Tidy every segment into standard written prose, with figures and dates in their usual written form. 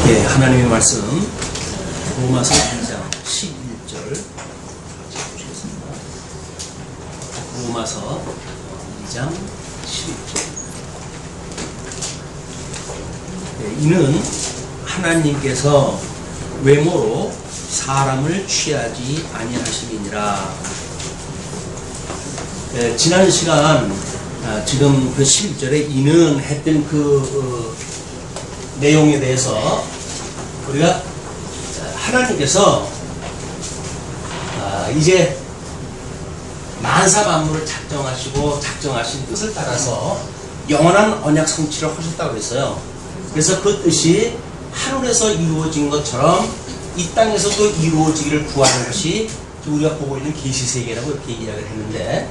예, 하나님의 말씀 로마서 2장 11절 보시겠습니다. 로마서 2장 11절. 예, 이는 하나님께서 외모로 사람을 취하지 아니하심이니라. 예, 지난 시간 지금 그 11절에 이는 했던 그 내용에 대해서 우리가 하나님께서 이제 만사 만물을 작정하시고 작정하신 뜻을 따라서 영원한 언약 성취를 하셨다고 했어요. 그래서 그 뜻이 하늘에서 이루어진 것처럼 이 땅에서도 이루어지기를 구하는 것이 우리가 보고 있는 계시세계라고 이렇게 이야기를 했는데,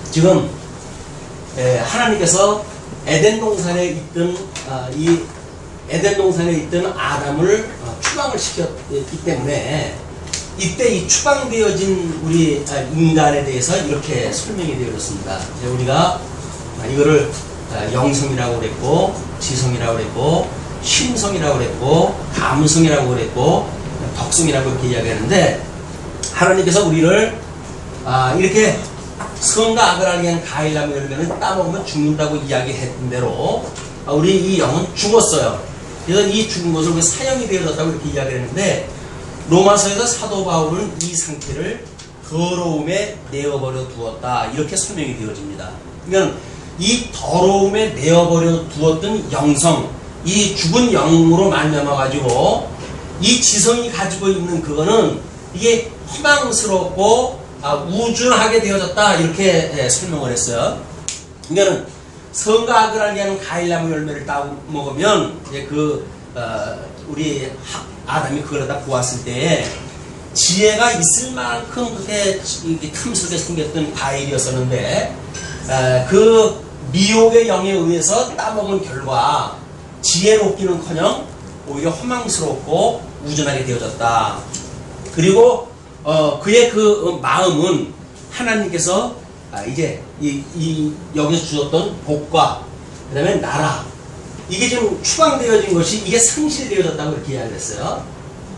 지금 하나님께서 에덴 동산에 있던 이 에덴 동산에 있던 아담을 추방을 시켰기 때문에 이때 이 추방되어진 우리 인간에 대해서 이렇게 설명이 되어졌습니다. 우리가 이거를 영성이라고 그랬고, 지성이라고 그랬고, 심성이라고 그랬고, 감성이라고 그랬고, 덕성이라고 이렇게 이야기하는데, 하나님께서 우리를 이렇게 성과 악을 알게 하는 가일나무 열매는 따먹으면 죽는다고 이야기했던 대로 우리 이 영은 죽었어요. 그래서 이 죽은 것을 우리 사형이 되어졌다고 이렇게 이야기를 했는데, 로마서에서 사도 바울은 이 상태를 더러움에 내어버려 두었다 이렇게 설명이 되어집니다. 그러니까 이 더러움에 내어버려 두었던 영성, 이 죽은 영으로 말미암아 가지고 이 지성이 가지고 있는 그거는 이게 허망스럽고 우준하게 되어졌다 이렇게 설명을 했어요. 그러니까 성과 악을 알게 하는 가일나무 열매를 따먹으면 이제 우리 아담이 그걸 다 보았을 때 지혜가 있을 만큼 그렇게 탐스럽게 생겼던 과일이었었는데, 그 미혹의 영에 의해서 따먹은 결과 지혜롭기는커녕 오히려 허망스럽고 우준하게 되어졌다. 그리고 그의 그 마음은 하나님께서 이제 여기서 주셨던 복과 그 다음에 나라, 이게 지금 추방되어진 것이 이게 상실되어졌다고 이렇게 이야기를 했어요.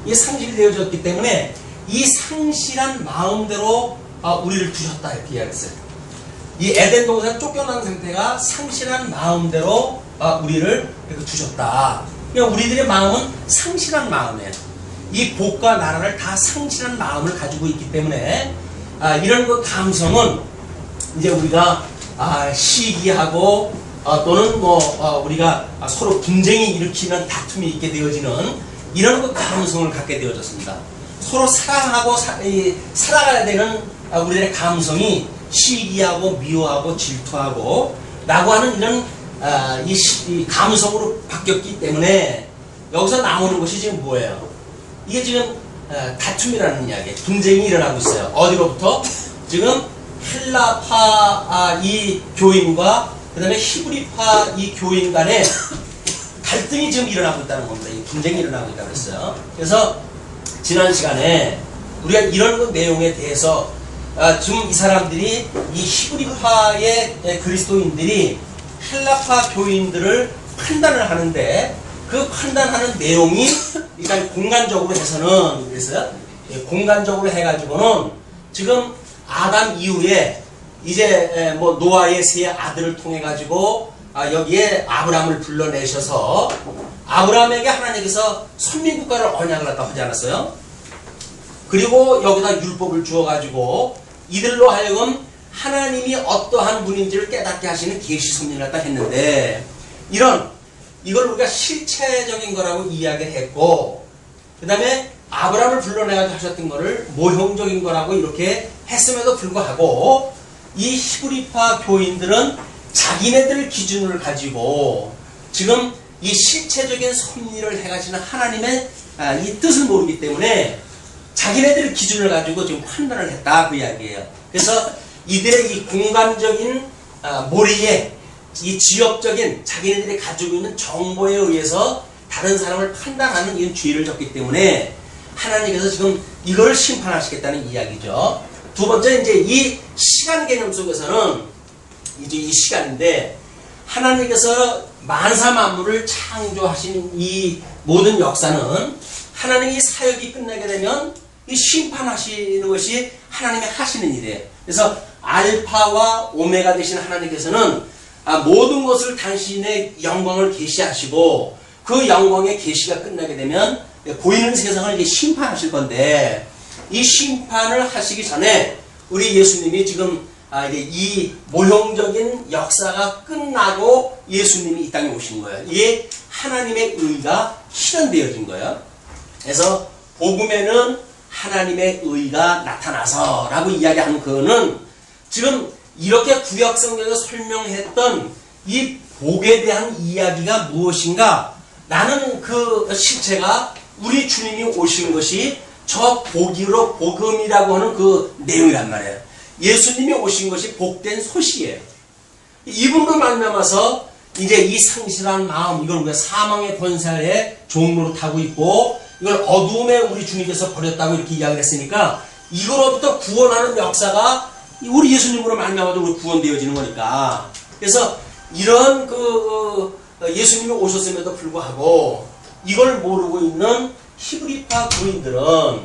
이게 상실되어졌기 때문에 이 상실한 마음대로 우리를 두셨다 이렇게 이야기했어요. 이 에덴 동산 쫓겨난 상태가 상실한 마음대로 우리를 이렇게 두셨다. 그러니까 우리들의 마음은 상실한 마음이에요. 이 복과 나라를 다 상실한 마음을 가지고 있기 때문에 이런 그 감성은 이제 우리가 시기하고 또는 우리가 서로 분쟁이 일으키는 다툼이 있게 되어지는 이런 그 감성을 갖게 되어졌습니다. 서로 사랑하고 살아가야 되는 우리의 감성이 시기하고 미워하고 질투하고 라고 하는 이런 이 감성으로 바뀌었기 때문에 여기서 나오는 것이 지금 뭐예요? 이게 지금 다툼이라는 이야기, 분쟁이 일어나고 있어요. 어디로부터? 지금 헬라파 이 교인과 그 다음에 히브리파 이 교인 간에 갈등이 지금 일어나고 있다는 겁니다. 이 분쟁이 일어나고 있다고 했어요. 그래서 지난 시간에 우리가 이런 그 내용에 대해서 지금 이 사람들이 이 히브리파의 그리스도인들이 헬라파 교인들을 판단을 하는데, 그 판단하는 내용이 일단 공간적으로 해서는 그랬어요. 공간적으로 해가지고는 지금 아담 이후에 이제 노아의 세 아들을 통해 가지고 여기에 아브라함을 불러내셔서 아브라함에게 하나님께서 선민국가를 언약을 갖다 하지 않았어요? 그리고 여기다 율법을 주어 가지고 이들로 하여금 하나님이 어떠한 분인지를 깨닫게 하시는 계시 섭리를 갖다 했는데, 이걸 우리가 실체적인 거라고 이야기를 했고, 그 다음에 아브라함을 불러내가지고 하셨던 거를 모형적인 거라고 이렇게 했음에도 불구하고 이 히브리파 교인들은 자기네들 기준을 가지고 지금 이 실체적인 섭리를 해가시는 하나님의 이 뜻을 모르기 때문에 자기네들 기준을 가지고 지금 판단을 했다 그 이야기예요. 그래서 이들의 이 공간적인 몰이에 이 지역적인 자기네들이 가지고 있는 정보에 의해서 다른 사람을 판단하는 이런 죄를 졌기 때문에 하나님께서 지금 이걸 심판하시겠다는 이야기죠. 두 번째, 이제 이 시간 개념 속에서는 이제 이 시간인데, 하나님께서 만사 만물을 창조하신 이 모든 역사는 하나님이 사역이 끝나게 되면 이 심판하시는 것이 하나님이 하시는 일이에요. 그래서 알파와 오메가 되신 하나님께서는 모든 것을 당신의 영광을 계시하시고 그 영광의 계시가 끝나게 되면 보이는 세상을 이제 심판하실 건데, 이 심판을 하시기 전에 우리 예수님이 지금 이제 이 모형적인 역사가 끝나고 예수님이 이 땅에 오신 거예요. 이게 하나님의 의가 실현되어진 거예요. 그래서 복음에는 하나님의 의가 나타나서 라고 이야기하는 그거는 지금 이렇게 구약성경에서 설명했던 이 복에 대한 이야기가 무엇인가, 라는 그 실체가 우리 주님이 오신 것이 저 복음이라고 하는 그 내용이란 말이에요. 예수님이 오신 것이 복된 소식이에요. 이분으로 말미암아서 이제 이 상실한 마음, 이걸 우리가 사망의 권세에 종로로 타고 있고, 이걸 어두움에 우리 주님께서 버렸다고 이렇게 이야기를 했으니까, 이거로부터 구원하는 역사가 우리 예수님으로 말미암아서 우리 구원되어지는 거니까. 그래서 이런 예수님이 오셨음에도 불구하고 이걸 모르고 있는 히브리파 교인들은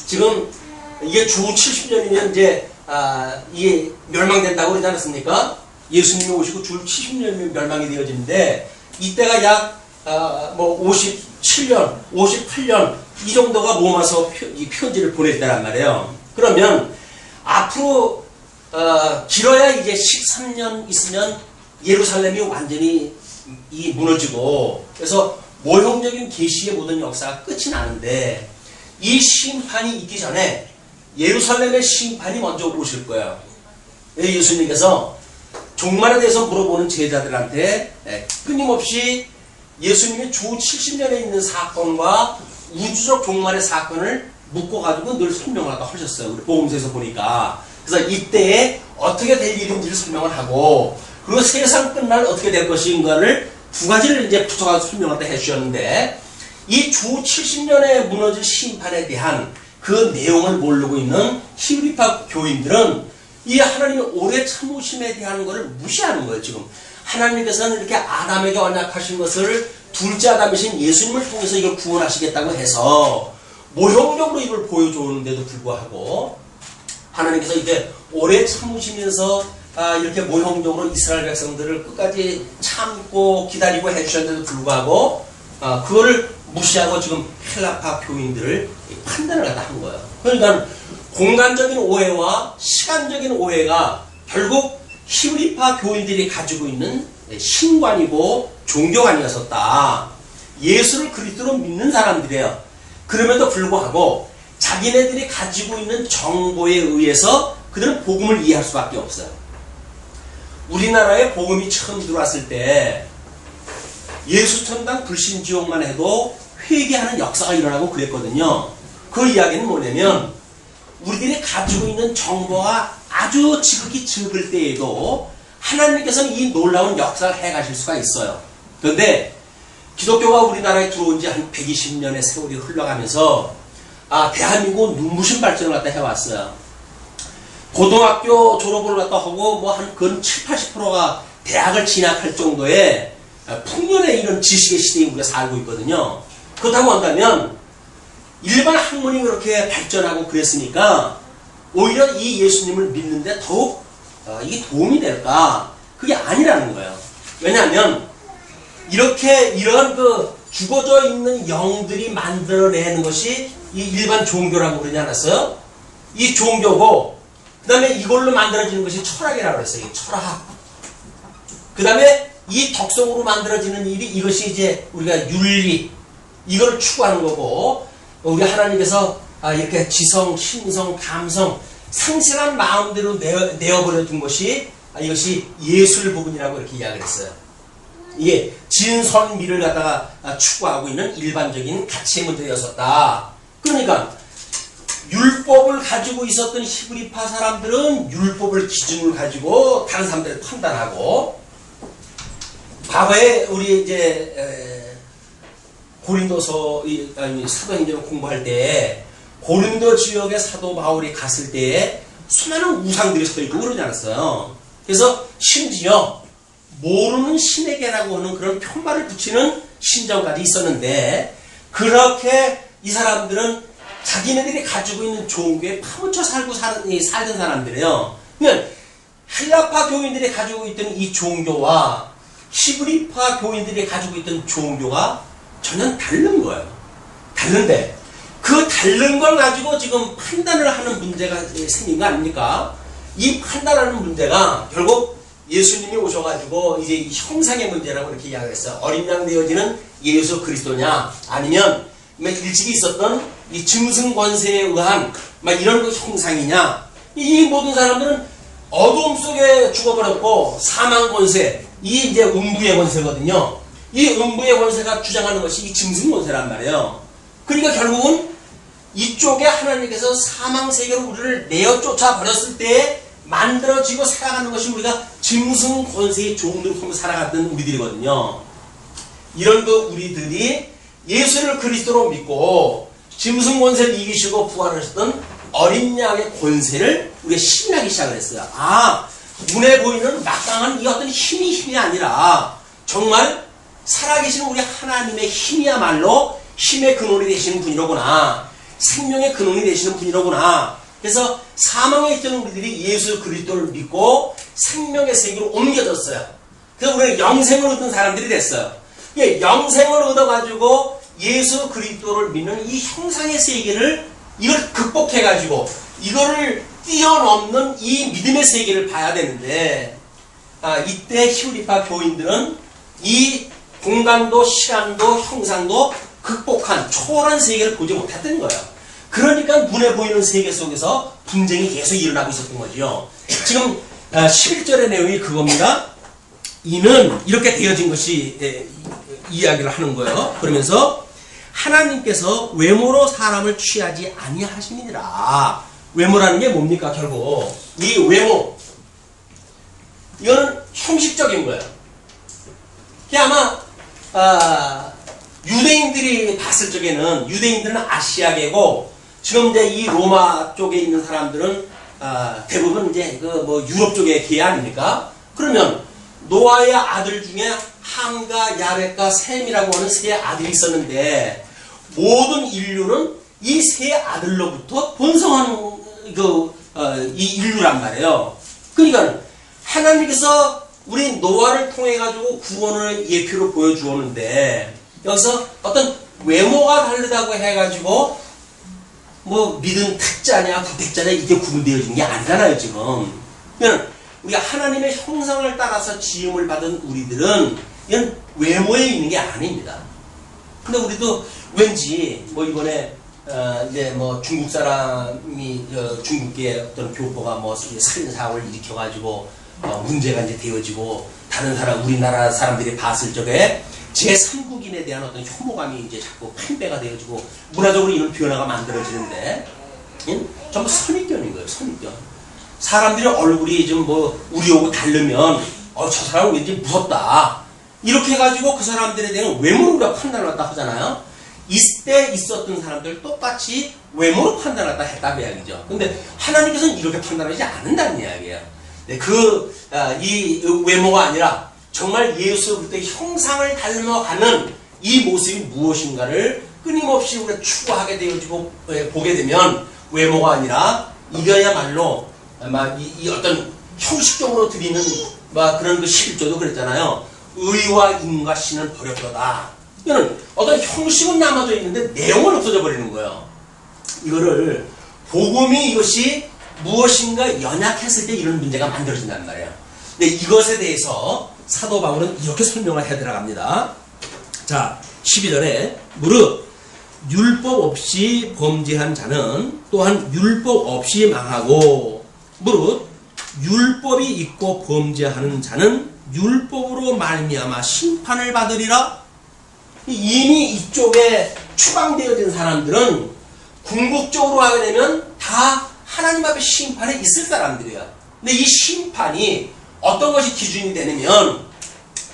지금 이게 주 70년이면 이제 이게 멸망된다고 그러지 않았습니까? 예수님이 오시고 주 70년이면 멸망이 되어지는데, 이때가 약 57년, 58년 이 정도가 로마서 이 편지를 보낼 때란 말이에요. 그러면 앞으로 길어야 이제 13년 있으면 예루살렘이 완전히 무너지고, 그래서 모형적인 계시의 모든 역사가 끝이 나는데, 이 심판이 있기 전에 예루살렘의 심판이 먼저 오실 거예요. 예수님께서 종말에 대해서 물어보는 제자들한테 끊임없이 예수님이 주 70년에 있는 사건과 우주적 종말의 사건을 묶어가지고 늘 설명을 하셨어요. 우리 복음서에서 보니까. 그래서 이때에 어떻게 될 일인지를 설명을 하고, 그리고 세상 끝날 어떻게 될 것인가를 두 가지를 이제 붙여가지고 설명을 해주셨는데, 이 주 70년에 무너질 심판에 대한 그 내용을 모르고 있는 히브리파 교인들은 이 하나님의 오래 참으심에 대한 것을 무시하는 거예요. 지금 하나님께서는 이렇게 아담에게 언약하신 것을 둘째 아담이신 예수님을 통해서 이걸 구원하시겠다고 해서 모형적으로 이걸 보여주는데도 불구하고, 하나님께서 이제 오래 참으시면서 이렇게 모형적으로 이스라엘 백성들을 끝까지 참고 기다리고 해주셨는데도 불구하고 그거를 무시하고 지금 헬라파 교인들을 판단을 갖다 한 거예요. 그러니까 공간적인 오해와 시간적인 오해가 결국 히브리파 교인들이 가지고 있는 신관이고 종교관이었었다. 예수를 그리스도로 믿는 사람들이에요. 그럼에도 불구하고 자기네들이 가지고 있는 정보에 의해서 그들은 복음을 이해할 수밖에 없어요. 우리나라에 복음이 처음 들어왔을 때 예수천당 불신지옥만 해도 회개하는 역사가 일어나고 그랬거든요. 그 이야기는 뭐냐면, 우리들이 가지고 있는 정보가 아주 지극히 적을 때에도 하나님께서는 이 놀라운 역사를 해가실 수가 있어요. 그런데 기독교가 우리나라에 들어온 지 한 120년의 세월이 흘러가면서 대한민국은 눈부신 발전을 갖다 해왔어요. 고등학교 졸업을 갖다 하고 한 근 70~80%가 대학을 진학할 정도의 풍년의 이런 지식의 시대에 우리가 살고 있거든요. 그렇다고 한다면 일반 학문이 그렇게 발전하고 그랬으니까 오히려 이 예수님을 믿는데 더욱 이게 도움이 될까? 그게 아니라는 거예요. 왜냐하면 이런 죽어져 있는 영들이 만들어내는 것이 이 일반 종교라고 그러지 않았어요? 이 종교고, 그 다음에 이걸로 만들어지는 것이 철학이라고 그랬어요. 이 철학. 그 다음에 이 덕성으로 만들어지는 일이, 이것이 이제 우리가 윤리, 이걸 추구하는 거고, 우리 하나님께서 이렇게 지성, 신성, 감성, 상실한 마음대로 내어버려 둔 것이 이것이 예술 부분이라고 이렇게 이야기를 했어요. 이게 진선미를 갖다가 추구하고 있는 일반적인 가치의 문제였었다. 그러니까 율법을 가지고 있었던 히브리파 사람들은 율법을 기준으로 가지고 다른 사람들을 판단하고, 과거에 우리 이제 고린도서 사도행전을 공부할 때 고린도 지역에 사도 바울이 갔을 때에 수많은 우상들이 서 있고 그러지 않았어요. 그래서 심지어 모르는 신에게라고 하는 그런 편말을 붙이는 신정까지 있었는데, 그렇게 이 사람들은 자기네들이 가지고 있는 종교에 파묻혀 살던 사람들이에요. 그러면 헬라파 교인들이 가지고 있던 이 종교와 히브리파 교인들이 가지고 있던 종교가 전혀 다른 거예요. 다른데 그 다른 걸 가지고 지금 판단을 하는 문제가 생긴 거 아닙니까? 이 판단하는 문제가 결국 예수님이 오셔가지고 이제 형상의 문제라고 이렇게 이야기했어요. 어린 양 되어지는 예수 그리스도냐, 아니면 일찍이 있었던 이 짐승 권세에 의한 막 이런 그 형상이냐. 이 모든 사람들은 어둠 속에 죽어버렸고 사망 권세, 이 이제 음부의 권세거든요. 이 음부의 권세가 주장하는 것이 이 짐승 권세란 말이에요. 그러니까 결국은 이쪽에 하나님께서 사망 세계로 우리를 내어 쫓아 버렸을 때 만들어지고 살아가는 것이 우리가 짐승 권세의 종들을 통해 살아갔던 우리들이거든요. 이런 그 우리들이 예수를 그리스도로 믿고 짐승 권세를 이기시고 부활하셨던 어린 양의 권세를 우리가 신뢰하기 시작을 했어요. 아, 눈에 보이는 막강한 이 어떤 힘이 아니라 정말 살아계신 우리 하나님의 힘이야말로 힘의 근원이 되시는 분이로구나. 생명의 근원이 되시는 분이로구나. 그래서 사망에 있던 우리들이 예수 그리스도를 믿고 생명의 세계로 옮겨졌어요. 그래서 우리는 영생을 얻은 사람들이 됐어요. 영생을 얻어가지고 예수 그리스도를 믿는 이 형상의 세계를 이걸 극복해가지고 이거를 뛰어넘는 이 믿음의 세계를 봐야 되는데, 이때 히브리파 교인들은 이 공간도 시간도 형상도 극복한 초월한 세계를 보지 못했던 거예요. 그러니까 눈에 보이는 세계 속에서 분쟁이 계속 일어나고 있었던 거죠. 지금 11절의 내용이 그겁니다. 이는 이렇게 되어진 것이 이야기를 하는 거예요. 그러면서 하나님께서 외모로 사람을 취하지 아니하심이니라. 외모라는 게 뭡니까? 결국 이 외모, 이거는 형식적인 거예요. 이게 아마 유대인들이 봤을 적에는, 유대인들은 아시아계고 지금 이제 이 로마 쪽에 있는 사람들은 대부분 이제 그 뭐 유럽 쪽의 계 아닙니까? 그러면 노아의 아들 중에 함과 야벳과 셈이라고 하는 세 아들이 있었는데, 모든 인류는 이 세 아들로부터 번성하는 이 인류란 말이에요. 그러니까 하나님께서 우리 노아를 통해 가지고 구원을 예표로 보여주었는데, 여기서 어떤 외모가 다르다고 해가지고 뭐 믿음 택자냐 부택자냐 이게 구분되어진 게 아니잖아요. 지금 그러니까 우리가 하나님의 형상을 따라서 지음을 받은 우리들은 이건 외모에 있는 게 아닙니다. 근데 우리도 왠지 뭐 이번에 이제 뭐 중국 사람이 중국의 어떤 교포가 뭐 살인 사고를 일으켜가지고 문제가 이제 되어지고 다른 사람, 우리나라 사람들이 봤을 적에 제3국인에 대한 어떤 혐오감이 이제 자꾸 팽배가 되어지고 문화적으로 이런 변화가 만들어지는데, 전부 선입견인 거예요. 선입견. 사람들의 얼굴이 좀 뭐 우리하고 다르면 저 사람은 왠지 무섭다, 이렇게 해가지고 그 사람들에 대한 외모로 우리가 판단을 갖다 하잖아요. 이때 있었던 사람들 똑같이 외모로 판단을 갖다 했다고 이야기죠. 근데 하나님께서는 이렇게 판단하지 않는다는 이야기예요. 네, 이 외모가 아니라 정말 예수 그리스도의 형상을 닮아가는 이 모습이 무엇인가를 끊임없이 우리가 추구하게 되어지고 보게 되면, 외모가 아니라 이거야말로 이 어떤 형식적으로 드리는 그런 그 11조도 그랬잖아요. 의와 인과 신은 버렸도다. 이거는 어떤 형식은 남아져 있는데 내용은 없어져 버리는 거예요. 이거를 복음이 이것이 무엇인가 연약했을 때 이런 문제가 만들어진단 말이에요. 근데 이것에 대해서 사도 바울은 이렇게 설명을 해 들어갑니다. 자, 12절에 무릇 율법 없이 범죄한 자는 또한 율법 없이 망하고, 무릇 율법이 있고 범죄하는 자는 율법으로 말미암아 심판을 받으리라. 이미 이쪽에 추방되어진 사람들은 궁극적으로 하게 되면 다 하나님 앞에 심판에 있을 사람들이야. 근데 이 심판이 어떤 것이 기준이 되냐면,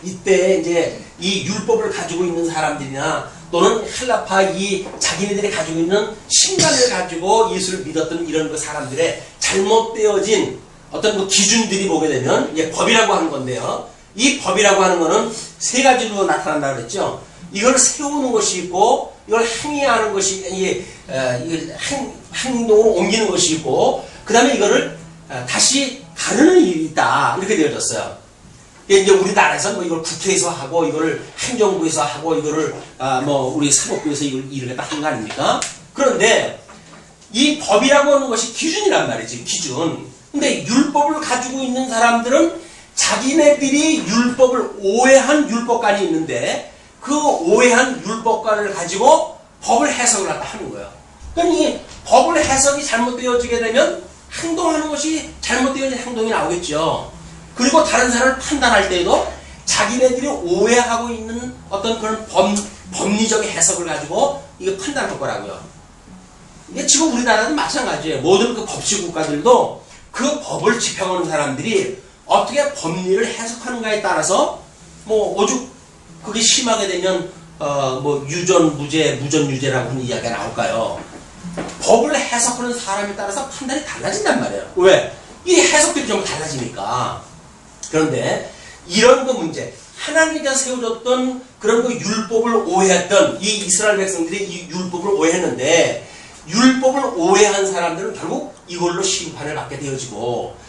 이때 이제 이 율법을 가지고 있는 사람들이나 또는 헬라파 이 자기네들이 가지고 있는 신간을 가지고 예수를 믿었던 이런 그 사람들의 잘못되어진 어떤 그 기준들이 보게 되면, 법이라고 하는 건데요. 이 법이라고 하는 거는 세 가지로 나타난다고 그랬죠. 이걸 세우는 것이 있고, 이걸 행위하는 것이, 이게 행동으로 옮기는 것이 있고, 그 다음에 이거를 다시 가르는 일이 있다. 이렇게 되어졌어요. 이제 우리나라에서 뭐 이걸 국회에서 하고, 이거를 행정부에서 하고, 이거를 우리 사법부에서 이걸 일을 갖다 하는 거 아닙니까? 그런데 이 법이라고 하는 것이 기준이란 말이지, 기준. 근데 율법을 가지고 있는 사람들은 자기네들이 율법을 오해한 율법관이 있는데, 그 오해한 율법관을 가지고 법을 해석을 갖다 하는 거예요. 그러니까 이 법을 해석이 잘못되어지게 되면 행동하는 것이 잘못되어진 행동이 나오겠죠. 그리고 다른 사람을 판단할 때에도 자기네들이 오해하고 있는 어떤 그런 법리적인 해석을 가지고 이거 판단할 거라고요. 이게 지금 우리나라도 마찬가지예요. 모든 그 법치 국가들도 그 법을 집행하는 사람들이 어떻게 법리를 해석하는가에 따라서 오죽 그게 심하게 되면 유전 무죄, 무전 유죄라고 하는 이야기가 나올까요? 법을 해석하는 사람에 따라서 판단이 달라진단 말이에요. 왜? 이 해석들이 좀 달라지니까. 그런데 이런 그 문제, 하나님께서 세워줬던 그런 그 율법을 오해했던 이 이스라엘 백성들이 이 율법을 오해했는데, 율법을 오해한 사람들은 결국 이걸로 심판을 받게 되어지고,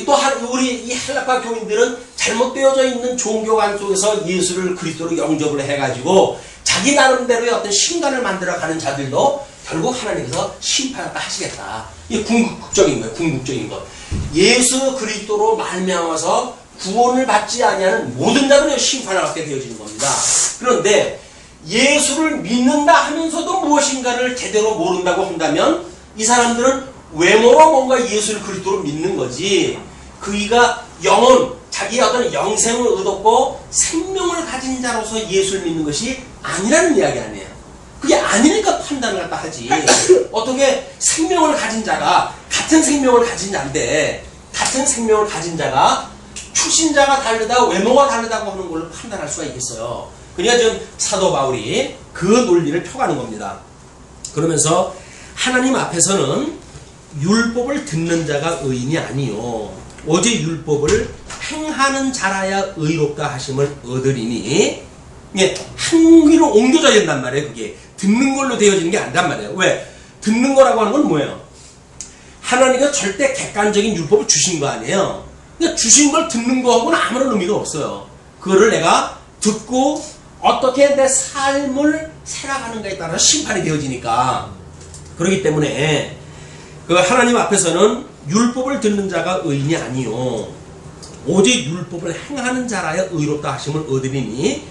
또 우리 이 헬라파 교인들은 잘못되어져 있는 종교관 속에서 예수를 그리스도로 영접을 해가지고 자기 나름대로의 어떤 신간을 만들어가는 자들도 결국 하나님께서 심판을 하시겠다. 이게 궁극적인 거예요. 궁극적인 것. 예수 그리스도로 말미암아서 구원을 받지 아니하는 모든 자들은 심판을 받게 되어지는 겁니다. 그런데 예수를 믿는다 하면서도 무엇인가를 제대로 모른다고 한다면 이 사람들은 외모로 뭔가 예수를 그리스도로 믿는 거지, 그이가 영혼, 자기의 어떤 영생을 얻었고 생명을 가진 자로서 예수를 믿는 것이 아니라는 이야기 아니에요. 그게 아니니까 판단을 갖다 하지. 어떻게 생명을 가진 자가, 같은 생명을 가진 자인데 같은 생명을 가진 자가 출신자가 다르다, 외모가 다르다고 하는 걸로 판단할 수가 있겠어요. 그러니까 지금 사도 바울이 그 논리를 펴가는 겁니다. 그러면서 하나님 앞에서는 율법을 듣는 자가 의인이 아니요 오직 율법을 행하는 자라야 의롭다 하심을 얻으리니, 행위로 옮겨져야 된단 말이에요. 그게 듣는 걸로 되어지는 게 아니란 말이에요. 왜? 듣는 거라고 하는 건 뭐예요? 하나님께서 절대 객관적인 율법을 주신 거 아니에요. 그러니까 주신 걸 듣는 거하고는 아무런 의미가 없어요. 그거를 내가 듣고 어떻게 내 삶을 살아가는가에 따라서 심판이 되어지니까. 그렇기 때문에 그 하나님 앞에서는 율법을 듣는 자가 의인이 아니요 오직 율법을 행하는 자라야 의롭다 하심을 얻으리니,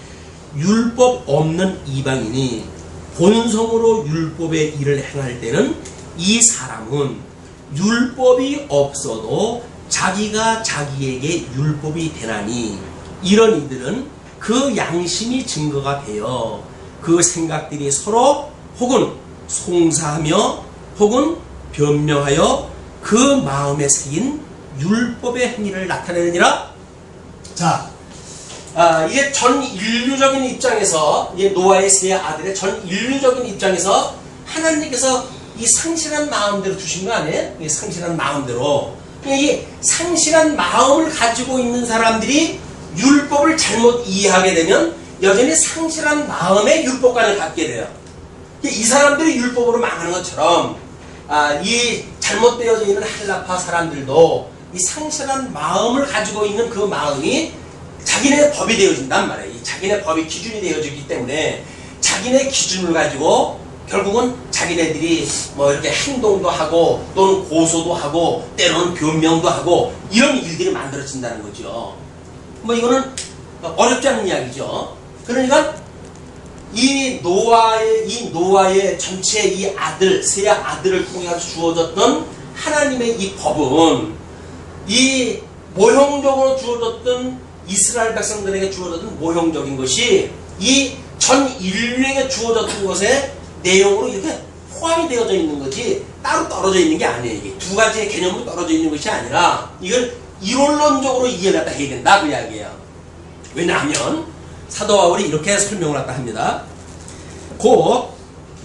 율법 없는 이방인이 본성으로 율법의 일을 행할 때는 이 사람은 율법이 없어도 자기가 자기에게 율법이 되나니, 이런 이들은 그 양심이 증거가 되어 그 생각들이 서로 혹은 송사하며 혹은 변명하여 그 마음에 새긴 율법의 행위를 나타내느니라. 자, 이게 전 인류적인 입장에서, 노아의 세 아들의 전 인류적인 입장에서 하나님께서 이 상실한 마음대로 두신 거 아니에요? 이 상실한 마음대로. 이 상실한 마음을 가지고 있는 사람들이 율법을 잘못 이해하게 되면 여전히 상실한 마음의 율법관을 갖게 돼요. 이 사람들이 율법으로 망하는 것처럼 이 잘못되어져 있는 헬라파 사람들도 이 상실한 마음을 가지고 있는 그 마음이 자기네 법이 되어진단 말이에요. 자기네 법이 기준이 되어지기 때문에 자기네 기준을 가지고 결국은 자기네들이 이렇게 행동도 하고 또는 고소도 하고 때로는 변명도 하고 이런 일들이 만들어진다는 거죠. 이거는 어렵지 않은 이야기죠. 그러니까 이 노아의 전체 이 아들, 세 아들을 통해서 주어졌던 하나님의 이 법은, 이 모형적으로 주어졌던 이스라엘 백성들에게 주어졌던 모형적인 것이 이 전 인류에게 주어졌던 것에 내용으로 이렇게 포함이 되어져 있는 거지 따로 떨어져 있는 게 아니에요. 이게 두 가지의 개념으로 떨어져 있는 것이 아니라 이걸 이론론적으로 이해를 갖다 해야 된다 그 이야기예요. 왜냐하면 사도 바울이 이렇게 설명을 갖다 합니다. 곧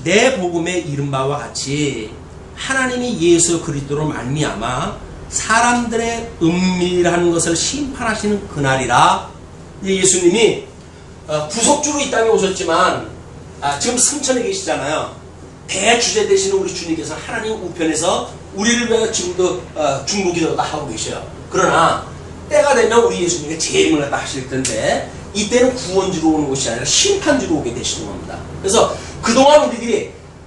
내 복음에 이른 바와 같이 하나님이 예수 그리스도로 말미암아 사람들의 은밀한 것을 심판하시는 그날이라 예수님이 구속주로 이 땅에 오셨지만 지금 승천에 계시잖아요. 대주제 되시는 우리 주님께서 하나님 우편에서 우리를 위해 지금도 중보기도도 하고 계셔요. 그러나 때가 되면 우리 예수님이 재림을 갖다 하실 텐데 이때는 구원주로 오는 것이 아니라 심판주로 오게 되시는 겁니다. 그래서 그동안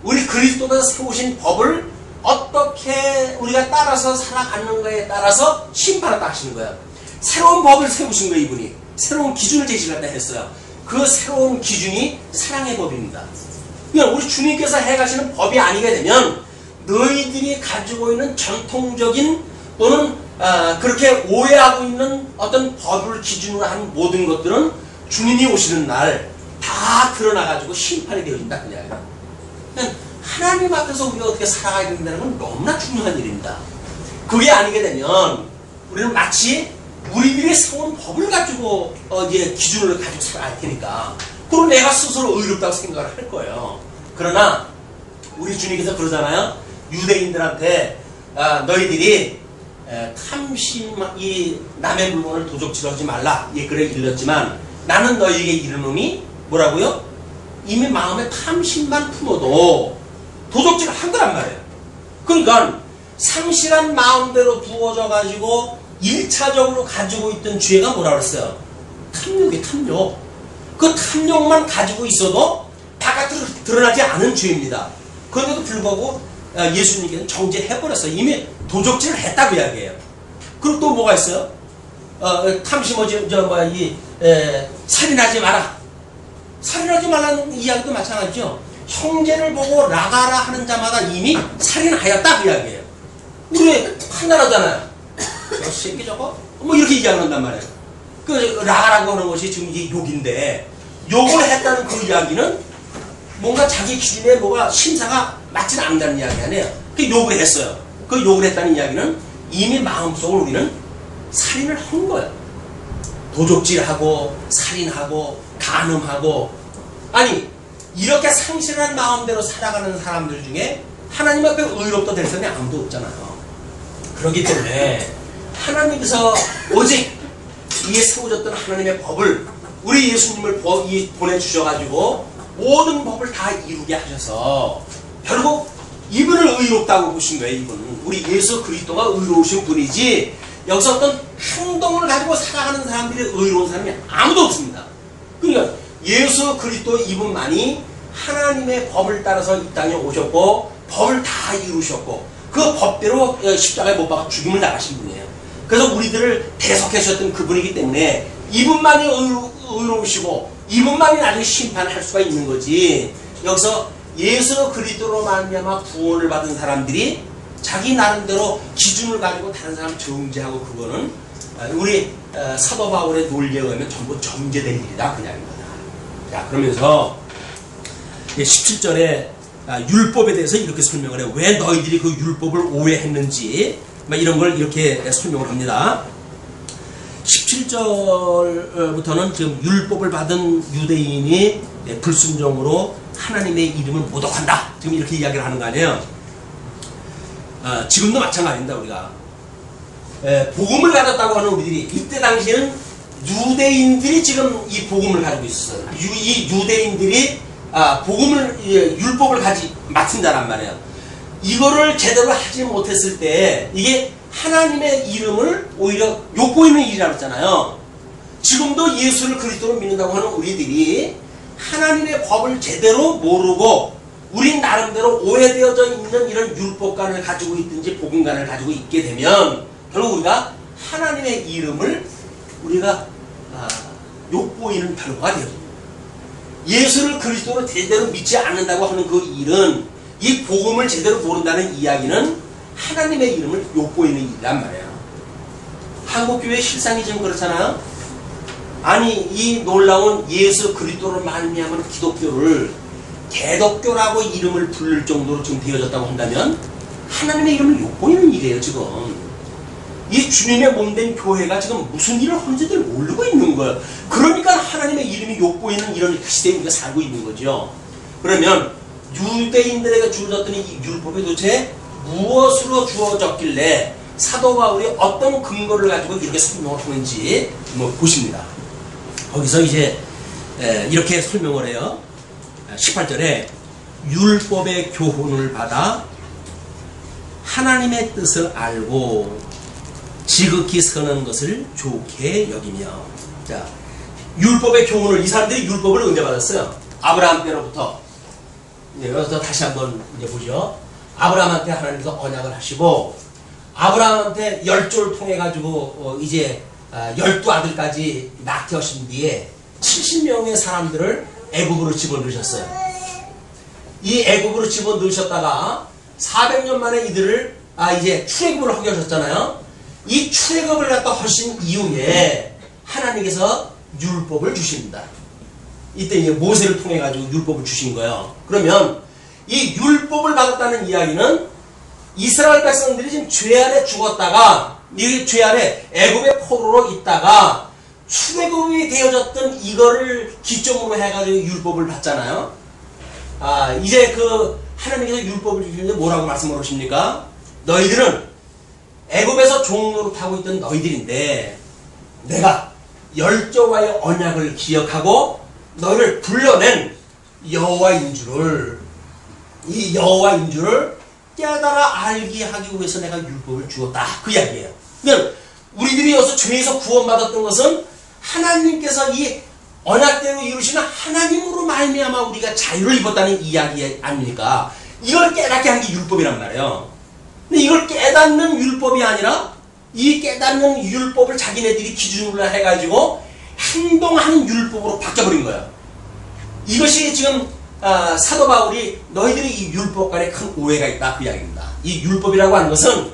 우리 그리스도가 세우신 법을 어떻게 우리가 따라서 살아가는가에 따라서 심판을 딱 하시는 거예요. 새로운 법을 세우신 거예요. 이분이 새로운 기준을 제시했다 했어요. 그 새로운 기준이 사랑의 법입니다. 그러니까 우리 주님께서 해가시는 법이 아니게 되면 너희들이 가지고 있는 전통적인 또는 그렇게 오해하고 있는 어떤 법을 기준으로 한 모든 것들은 주님이 오시는 날 다 드러나가지고 심판이 되어진다. 그냥 하나님 앞에서 우리가 어떻게 살아가야 된다는 건 너무나 중요한 일입니다. 그게 아니게 되면 우리는 마치 우리들이 세운 법을 가지고 이제 기준을 가지고 살아갈 테니까 그럼 내가 스스로 의롭다고 생각을 할 거예요. 그러나 우리 주님께서 그러잖아요. 유대인들한테 너희들이 이 남의 물건을 도적질하지 말라. 예, 그래 일렀지만 나는 너희에게 이르노니 뭐라고요? 이미 마음에 탐심만 품어도 도적질을 한 거란 말이에요. 그러니까 상실한 마음대로 부어져 가지고 1차적으로 가지고 있던 죄가 뭐라고 했어요? 탐욕이 탐욕. 그 탐욕만 가지고 있어도 바깥으로 드러나지 않은 죄입니다. 그런데도 불구하고 예수님께서는 정죄해버렸어요. 이미 도적질을 했다고 이야기해요. 그리고 또 뭐가 있어요? 탐심하지, 살인하지 마라. 살인하지 말라는 이야기도 마찬가지죠. 형제를 보고 나가라 하는 자마다 이미 살인하였다 그 이야기예요. 우리 하나라잖아요. 저 새끼 저거? 뭐 이렇게 이야기한단 말이에요. 그 나가라고 하는 것이 지금 이게 욕인데 욕을 했다는 그 이야기는 뭔가 자기 기준에 뭐가 심사가 맞지는 않는다는 이야기 아니에요. 그 욕을 했어요. 그 욕을 했다는 이야기는 이미 마음속으로 우리는 살인을 한 거예요. 도적질하고 살인하고 간음하고 아니 이렇게 상실한 마음대로 살아가는 사람들 중에 하나님 앞에 의롭다 될 사람이 아무도 없잖아요. 그렇기 때문에 하나님께서 오직 이에 세워졌던 하나님의 법을 우리 예수님을 보내주셔가지고 모든 법을 다 이루게 하셔서 결국 이분을 의롭다고 보신 거예요. 이분은 우리 예수 그리스도가 의로우신 분이지 여기서 어떤 행동을 가지고 살아가는 사람들이 의로운 사람이 아무도 없습니다. 그러니까 예수 그리스도 이분만이 하나님의 법을 따라서 이 땅에 오셨고 법을 다 이루셨고 그 법대로 십자가에 못 박아 죽임을 당하신 분이에요. 그래서 우리들을 대속해 주셨던 그분이기 때문에 이분만이 의로우시고 이분만이 나중에 심판할 수가 있는 거지. 여기서 예수 그리스도로 말미암아 구원을 받은 사람들이 자기 나름대로 기준을 가지고 다른 사람 정죄하고 그거는 우리 사도 바울의 논리에 의하면 전부 정죄될 일이다 그냥 입니다. 자, 그러면서 17절에 율법에 대해서 이렇게 설명을 해요. 왜 너희들이 그 율법을 오해했는지 이런 걸 이렇게 설명을 합니다. 17절부터는 지금 율법을 받은 유대인이 불순종으로 하나님의 이름을 모독한다. 지금 이렇게 이야기를 하는 거 아니에요. 지금도 마찬가지입니다. 우리가 복음을 가졌다고 하는 우리들이 이때 당시에는 유대인들이 지금 이 복음을 가지고 있었어요. 이 유대인들이 복음을 율법을 맡은 자란 말이에요. 이거를 제대로 하지 못했을 때 이게 하나님의 이름을 오히려 욕보이는 일이라고 했잖아요. 지금도 예수를 그리스도로 믿는다고 하는 우리들이 하나님의 법을 제대로 모르고 우린 나름대로 오해되어져 있는 이런 율법관을 가지고 있든지 복음관을 가지고 있게 되면 결국 우리가 하나님의 이름을 우리가 욕보이는 결과가 되어집니다. 예수를 그리스도로 제대로 믿지 않는다고 하는 그 일은 이 복음을 제대로 모른다는 이야기는 하나님의 이름을 욕보이는 일이란 말이에요. 한국교회 실상이 지금 그렇잖아요. 아니 이 놀라운 예수 그리스도로 말미암은 기독교를 개독교라고 이름을 부를 정도로 지금 되어졌다고 한다면 하나님의 이름을 욕보이는 일이에요. 지금 이 주님의 몸된 교회가 지금 무슨 일을 하는지를 모르고 있는 거예요. 그러니까 하나님의 이름이 욕보이는 이런 시대에 우리가 살고 있는 거죠. 그러면 유대인들에게 주어졌던 이 율법이 도대체 무엇으로 주어졌길래 사도 바울이 어떤 근거를 가지고 이렇게 설명을 하는지 한번 보십니다. 거기서 이제 이렇게 설명을 해요. 18절에 율법의 교훈을 받아 하나님의 뜻을 알고 지극히 선한 것을 좋게 여기며. 자, 율법의 교훈을, 이 사람들이 율법을 언제 받았어요? 아브라함 때로부터. 여기서 다시 한번 이제 보죠. 아브라함한테 하나님께서 언약을 하시고, 아브라함한테 10조를 통해 가지고 이제 12아들까지 낳게 하신 뒤에 70명의 사람들을 애굽으로 집어넣으셨어요. 이 애굽으로 집어넣으셨다가 400년 만에 이들을 이제 출애굽을 하게 하셨잖아요. 이 출애굽을 갖다 하신 이후에 하나님께서 율법을 주십니다. 이때 이제 모세를 통해 가지고 율법을 주신 거예요. 그러면 이 율법을 받았다는 이야기는 이스라엘 백성들이 지금 죄 아래 죽었다가, 이 죄 아래 애굽의 포로로 있다가 출애굽이 되어졌던 이거를 기점으로 해가지고 율법을 받잖아요. 이제 그 하나님께서 율법을 주시는데 뭐라고 말씀을 하십니까? 너희들은 애굽에서 종노릇하고 있던 너희들인데 내가 열조와의 언약을 기억하고 너희를 불러낸 여호와인 줄을, 이 여호와인 줄을 깨달아 알게 하기 위해서 내가 율법을 주었다, 그 이야기예요. 그러니까 우리들이 여기서 죄에서 구원받았던 것은 하나님께서 이 언약대로 이루시는 하나님으로 말미암아 우리가 자유를 입었다는 이야기 아닙니까? 이걸 깨닫게 한 게 율법이란 말이에요. 근데 이걸 깨닫는 율법이 아니라 이 깨닫는 율법을 자기네들이 기준으로 해가지고 행동하는 율법으로 바뀌어버린 거예요. 이것이 지금 사도 바울이 너희들이 이 율법 간에 큰 오해가 있다, 그 이야기입니다. 이 율법이라고 하는 것은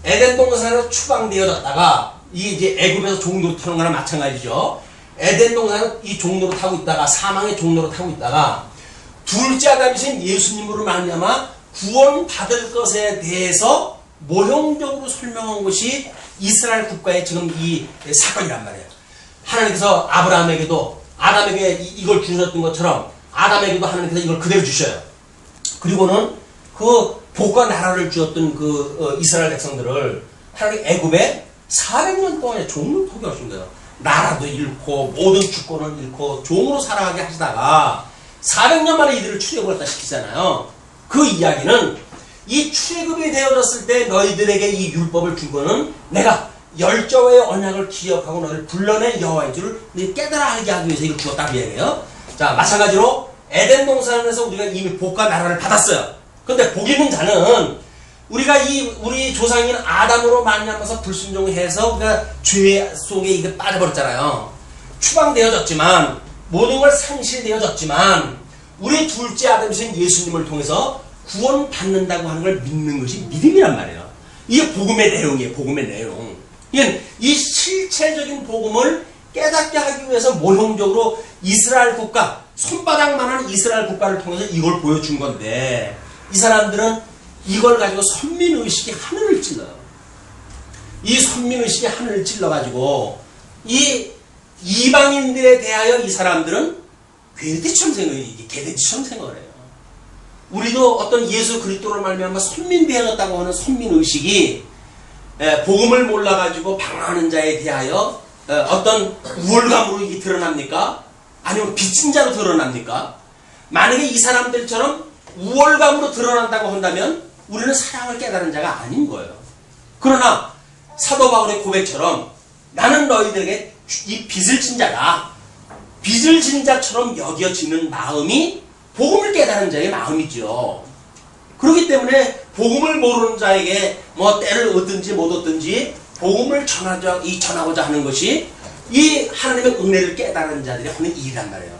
에덴 동산에서 추방되어졌다가, 이게 이제 애굽에서 종노릇 하는 거나 마찬가지죠. 에덴 동산에서 이 종노릇 하고 있다가, 사망의 종노릇 하고 있다가 둘째 아담이신 예수님으로 말미암아 구원 받을 것에 대해서 모형적으로 설명한 것이 이스라엘 국가의 지금 이 사건이란 말이에요. 하나님께서 아브라함에게도 아담에게 이걸 주셨던 것처럼 아담에게도 하나님께서 이걸 그대로 주셔요. 그리고는 그 복과 나라를 주었던 그 이스라엘 백성들을 하나님 애굽에 400년 동안에 종으로 토게 하신 거예요. 나라도 잃고 모든 주권을 잃고 종으로 살아가게 하시다가 400년 만에 이들을 출애굽을 했다 시키잖아요. 그 이야기는 이 출애굽이 되어졌을 때 너희들에게 이 율법을 준 거는 내가 열조의 언약을 기억하고 너희를 불러낸 여호와인 줄을 깨달아 알게 하기 위해서 이걸 주었다, 그 얘기예요. 자, 마찬가지로 에덴 동산에서 우리가 이미 복과 나라를 받았어요. 근데 복 있는 자는 우리가 우리 조상인 아담으로 말미암아서 불순종해서 우리가 죄 속에 이게 빠져버렸잖아요. 추방되어졌지만, 모든 걸 상실되어졌지만, 우리 둘째 아담이신 예수님을 통해서 구원받는다고 하는 걸 믿는 것이 믿음이란 말이에요. 이게 복음의 내용이에요, 복음의 내용. 이 실체적인 복음을 깨닫게 하기 위해서 모형적으로 이스라엘 국가, 손바닥만한 이스라엘 국가를 통해서 이걸 보여준 건데, 이 사람들은 이걸 가지고 선민의식이 하늘을 찔러요. 이 선민의식이 하늘을 찔러가지고 이 이방인들에 대하여 이 사람들은 괴대처럼 생각해요. 개돼지처럼 생각을 해요. 우리도 어떤 예수 그리스도를 말미암아 선민되어졌다고 하는 선민의식이 복음을 몰라가지고 방황하는 자에 대하여 어떤 우월감으로 이게 드러납니까? 아니면 빚진 자로 드러납니까? 만약에 이 사람들처럼 우월감으로 드러난다고 한다면 우리는 사랑을 깨달은 자가 아닌 거예요. 그러나 사도 바울의 고백처럼 나는 너희들에게 이 빚을 진 자가 빚을 진 자처럼 여겨지는 마음이 복음을 깨달은 자의 마음이죠. 그렇기 때문에 복음을 모르는 자에게 뭐 때를 얻든지 못 얻든지 복음을 전하고자 하는 것이 이 하나님의 은혜를 깨달은 자들이 하는 일이란 말이에요.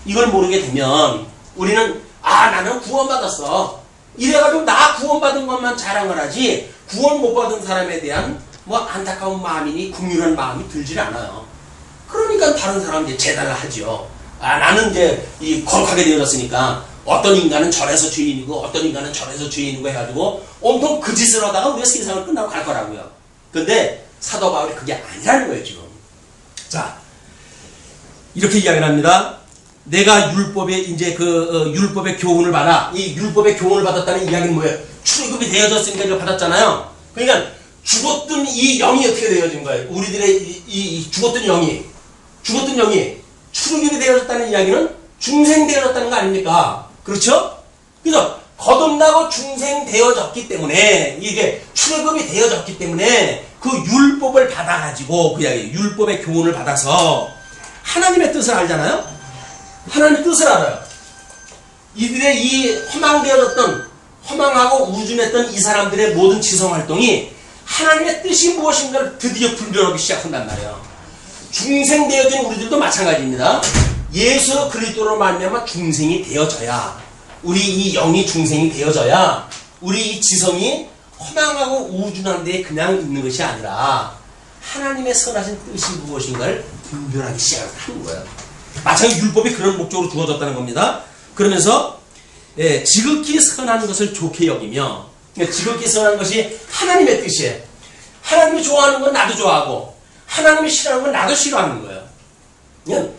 이걸 모르게 되면 우리는 나는 구원받았어, 이래가지고 나 구원받은 것만 자랑을 하지 구원 못 받은 사람에 대한 뭐 안타까운 마음이니 긍휼한 마음이 들질 않아요. 그러니까 다른 사람들이 재단을 하죠. 나는 이제 이 거룩하게 되어졌으니까 어떤 인간은 절에서 죄인이고 어떤 인간은 절에서 죄인이고 해가지고 온통 그 짓을 하다가 우리가 세상을 끝나고 갈 거라고요. 근데 사도 바울이 그게 아니라는 거예요, 지금. 자, 이렇게 이야기를 합니다. 내가 율법에 이제 율법의 교훈을 받아, 이 율법의 교훈을 받았다는 이야기는 뭐예요? 출애굽이 되어졌으니까 이걸 받았잖아요. 그러니까 죽었던 이 영이 어떻게 되어진 거예요? 우리들의 이 죽었던 영이 출애굽이 되어졌다는 이야기는 중생되어졌다는 거 아닙니까? 그렇죠? 그래서 거듭나고 중생되어졌기 때문에 이게 출애굽이 되어졌기 때문에 그 율법을 받아가지고 그 이야기 율법의 교훈을 받아서 하나님의 뜻을 알잖아요. 하나님의 뜻을 알아요. 이들의 이 허망하고 우준했던 이 사람들의 모든 지성활동이 하나님의 뜻이 무엇인가를 드디어 분별하기 시작한단 말이에요. 중생되어진 우리들도 마찬가지입니다. 예수 그리스도로 말미암아 중생이 되어져야, 우리 이 영이 중생이 되어져야 우리 이 지성이 허망하고 우준한 데에 그냥 있는 것이 아니라 하나님의 선하신 뜻이 무엇인가를 분별하기 시작하는 거예요. 마찬가지 율법이 그런 목적으로 주어졌다는 겁니다. 그러면서 지극히 선한 것을 좋게 여기며, 지극히 선한 것이 하나님의 뜻이에요. 하나님이 좋아하는 건 나도 좋아하고 하나님이 싫어하는 건 나도 싫어하는 거예요. 그냥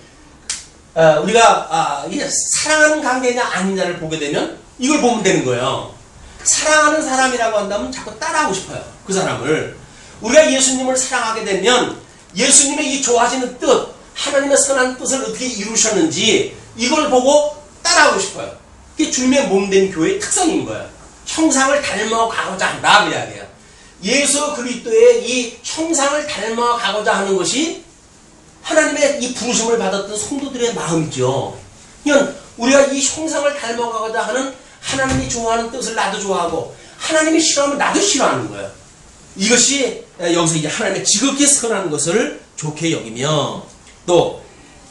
우리가 이게 사랑하는 관계냐 아니냐를 보게 되면 이걸 보면 되는 거예요. 사랑하는 사람이라고 한다면 자꾸 따라하고 싶어요. 그 사람을. 우리가 예수님을 사랑하게 되면 예수님의 이 좋아하시는 뜻, 하나님의 선한 뜻을 어떻게 이루셨는지 이걸 보고 따라하고 싶어요. 그게 주님의 몸된 교회의 특성인 거예요. 형상을 닮아가고자 한다 그 이야기예요. 예수 그리스도의 이 형상을 닮아가고자 하는 것이 하나님의 이 부르심을 받았던 성도들의 마음이죠. 그러니까 우리가 이 형상을 닮아가고자 하는 하나님이 좋아하는 뜻을 나도 좋아하고 하나님이 싫어하면 나도 싫어하는 거예요. 이것이 여기서 이제 하나님의 지극히 선한 것을 좋게 여기며, 또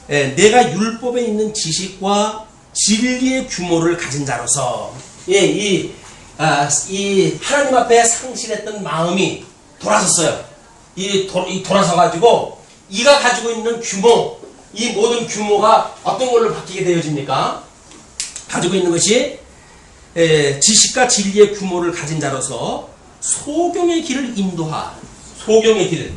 내가 율법에 있는 지식과 진리의 규모를 가진 자로서 이 하나님 앞에 상실했던 마음이 돌아섰어요. 돌아서가지고 이가 가지고 있는 규모, 이 모든 규모가 어떤 걸로 바뀌게 되어집니까? 가지고 있는 것이 지식과 진리의 규모를 가진 자로서 소경의 길을 인도하. 소경의 길.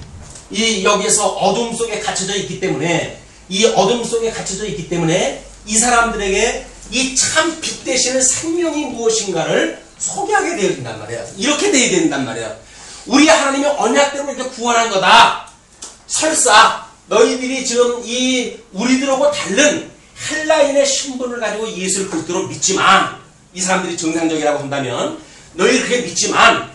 여기에서 어둠 속에 갇혀져 있기 때문에, 이 어둠 속에 갇혀져 있기 때문에 이 사람들에게 이 참 빛 대신의 생명이 무엇인가를 소개하게 되어진단 말이에요. 이렇게 되어야 된단 말이에요. 우리 하나님이 언약대로 이렇게 구원한 거다. 설사 너희들이 지금 우리들하고 다른 헬라인의 신분을 가지고 예수를 그리스도로 믿지만, 이 사람들이 정상적이라고 한다면 너희 그렇게 믿지만,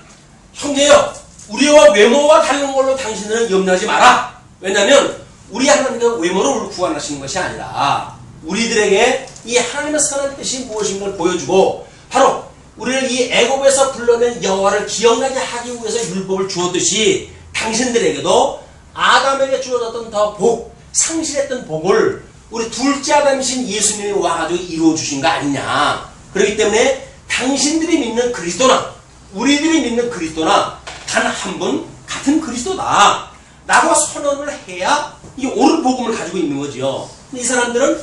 형제여, 우리와 외모가 다른 걸로 당신들은 염려하지 마라. 왜냐하면 우리 하나님과 외모로 구원하시는 것이 아니라 우리들에게 이 하나님의 선한 뜻이 무엇인가를 보여주고, 바로 우리를 이 애굽에서 불러낸 여호와를 기억나게 하기 위해서 율법을 주었듯이 당신들에게도 아담에게 주어졌던 상실했던 복을 우리 둘째 아담이신 예수님이 와가지고 이루어주신 거 아니냐. 그렇기 때문에 당신들이 믿는 그리스도나 우리들이 믿는 그리스도나 단 한 분 같은 그리스도다 라고 선언을 해야 이 옳은 복음을 가지고 있는 거죠. 이 사람들은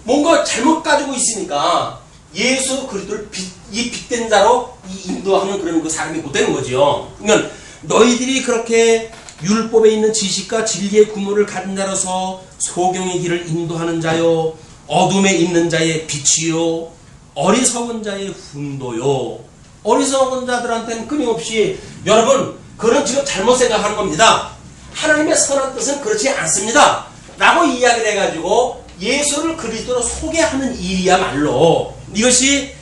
뭔가 잘못 가지고 있으니까 예수 그리스도를 이 빛된 자로 인도하는 그런 그 사람이 못 되는 거죠. 그러니까 너희들이 그렇게 율법에 있는 지식과 진리의 구모를 가진 자로서 소경의 길을 인도하는 자요, 어둠에 있는 자의 빛이요, 어리석은 자의 훈도요. 어리석은 자들한테는 끊임없이, 여러분 그런 지금 잘못 생각하는 겁니다. 하나님의 선한 뜻은 그렇지 않습니다 라고 이야기를 해가지고 예수를 그리스도로 소개하는 일이야말로 이것이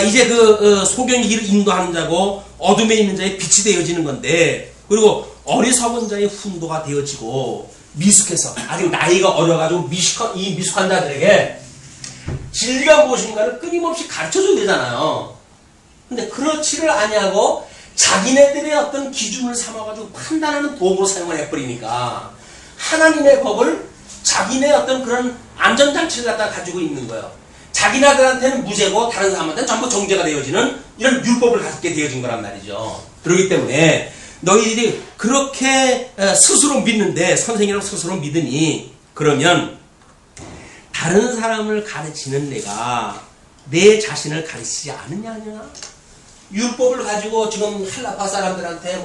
이제 소경의 길을 인도하는 자고 어둠에 있는 자의 빛이 되어지는 건데, 그리고 어리석은 자의 훈도가 되어지고, 미숙해서 아직 나이가 어려가지고 미숙한 자들에게 진리가 무엇인가를 끊임없이 가르쳐줘야 되잖아요. 근데 그렇지를 아니하고 자기네들의 어떤 기준을 삼아가지고 판단하는 도구로 사용을 해버리니까 하나님의 법을 자기네 어떤 그런 안전장치를 갖다 가지고 있는 거예요. 자기네들한테는 무죄고 다른 사람한테는 전부 정죄가 되어지는 이런 율법을 갖게 되어진 거란 말이죠. 그렇기 때문에 너희들이 그렇게 스스로 믿는데, 선생이라고 스스로 믿으니, 그러면 다른 사람을 가르치는 내가 내 자신을 가르치지 않느냐. 율법을 가지고 지금 헬라파 사람들한테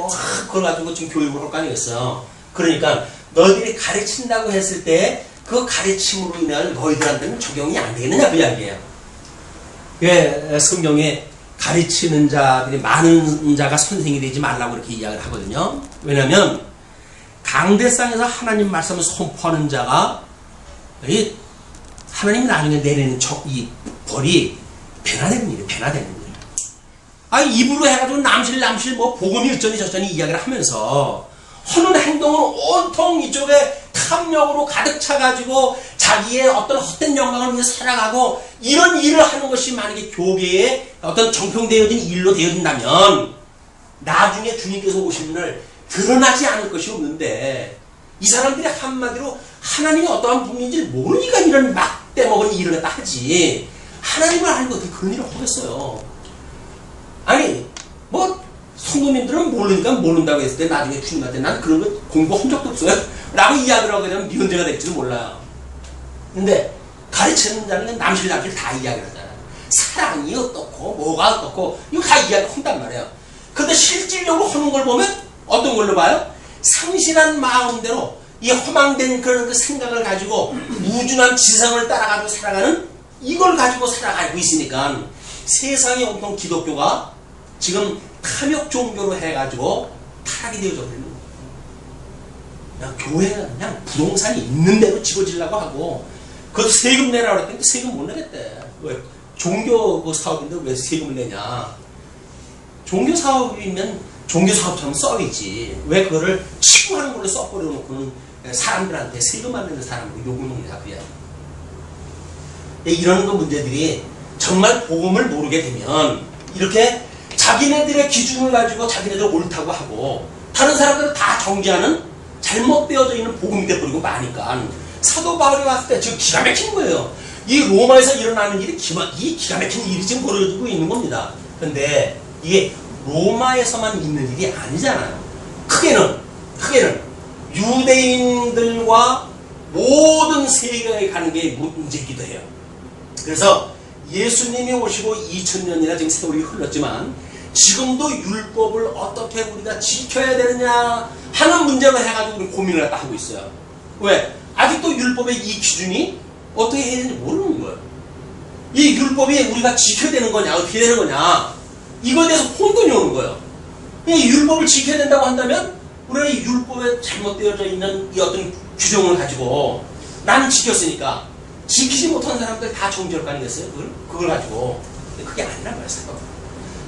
그걸 가지고 지금 교육을 할 거 아니겠어요. 그러니까 너희들이 가르친다고 했을 때 그 가르침으로 인해 너희들한테는 적용이 안 되느냐 그 이야기예요. 왜 성경에 가르치는 자들이 많은 자가 선생이 되지 말라고 이렇게 이야기를 하거든요. 왜냐하면 강대상에서 하나님 말씀을 선포하는 자가 하나님이 나중에 내리는 이 벌이 변화되는 일이에요. 변화되는 일. 입으로 해가지고 남실 뭐 복음이 어쩌니 저쩌니 이야기를 하면서 하는 행동은 온통 이쪽에 탐욕으로 가득 차가지고 자기의 어떤 헛된 영광을 위해 살아가고 이런 일을 하는 것이 만약에 교계에 어떤 정평되어진 일로 되어진다면 나중에 주님께서 오시는 날 드러나지 않을 것이 없는데 이 사람들이 한마디로 하나님이 어떠한 분인지 모르니까 이런 막 떼먹은 일을 갖다 하지 하나님을 알고 어떻게 그런 일을 하겠어요. 아니 뭐 성도님들은 모르니까 모른다고 했을 때 나중에 주님한테 난 그런 거 공부한 적도 없어요 라고 이야기를 하게 되면 미언제가 될지도 몰라요. 근데 가르치는 자는 남실 다 이야기를 하잖아요. 사랑이 어떻고 뭐가 어떻고 이거 다 이야기를 한단 말이에요. 근데 실질적으로 하는 걸 보면 어떤 걸로 봐요? 상실한 마음대로 이 허망된 그런 그 생각을 가지고 무준한 지성을 따라가지고 살아가는 이걸 가지고 살아가고 있으니까 세상에 온통 기독교가 지금 탐욕 종교로 해가지고 타락이 되어져 버리는 거예요. 그냥 교회는 그냥 부동산이 있는 대로 집어지려고 하고 그것도 세금 내라고 그랬더니 세금 못 내겠대. 왜? 종교 그 사업인데 왜 세금을 내냐. 종교 사업이면 종교 사업처럼 써야지. 왜 그거를 치부하는 걸로 써버려 놓고는 사람들한테 세금만 내는 사람으로 욕을 먹느냐 그래야. 이런 그 문제들이 정말 복음을 모르게 되면 이렇게 자기네들의 기준을 가지고 자기네들 옳다고 하고 다른 사람들은 다 정죄하는 잘못되어져 있는 복음이 돼버리고 마니까 사도 바울이 왔을 때 지금 기가 막힌 거예요. 이 로마에서 일어나는 일이 기가 막힌 일이 지금 벌어지고 있는 겁니다. 근데 이게 로마에서만 있는 일이 아니잖아요. 크게는 유대인들과 모든 세계에 가는 게 문제이기도 해요. 그래서 예수님이 오시고 2000년이나 지금 세월이 흘렀지만 지금도 율법을 어떻게 우리가 지켜야 되느냐 하는 문제로 해가지고 우리 고민을 갖다 하고 있어요. 왜? 아직도 율법의 이 기준이 어떻게 해야 되는지 모르는 거예요. 이 율법이 우리가 지켜야 되는 거냐 어떻게 되는 거냐 이거에 대해서 혼돈이 오는 거예요. 이 율법을 지켜야 된다고 한다면 우리가 이 율법에 잘못되어져 있는 이 어떤 규정을 가지고 나는 지켰으니까 지키지 못한 사람들 다 정죄할 거 아니겠어요? 그걸 가지고. 그게 아니란 말이에요.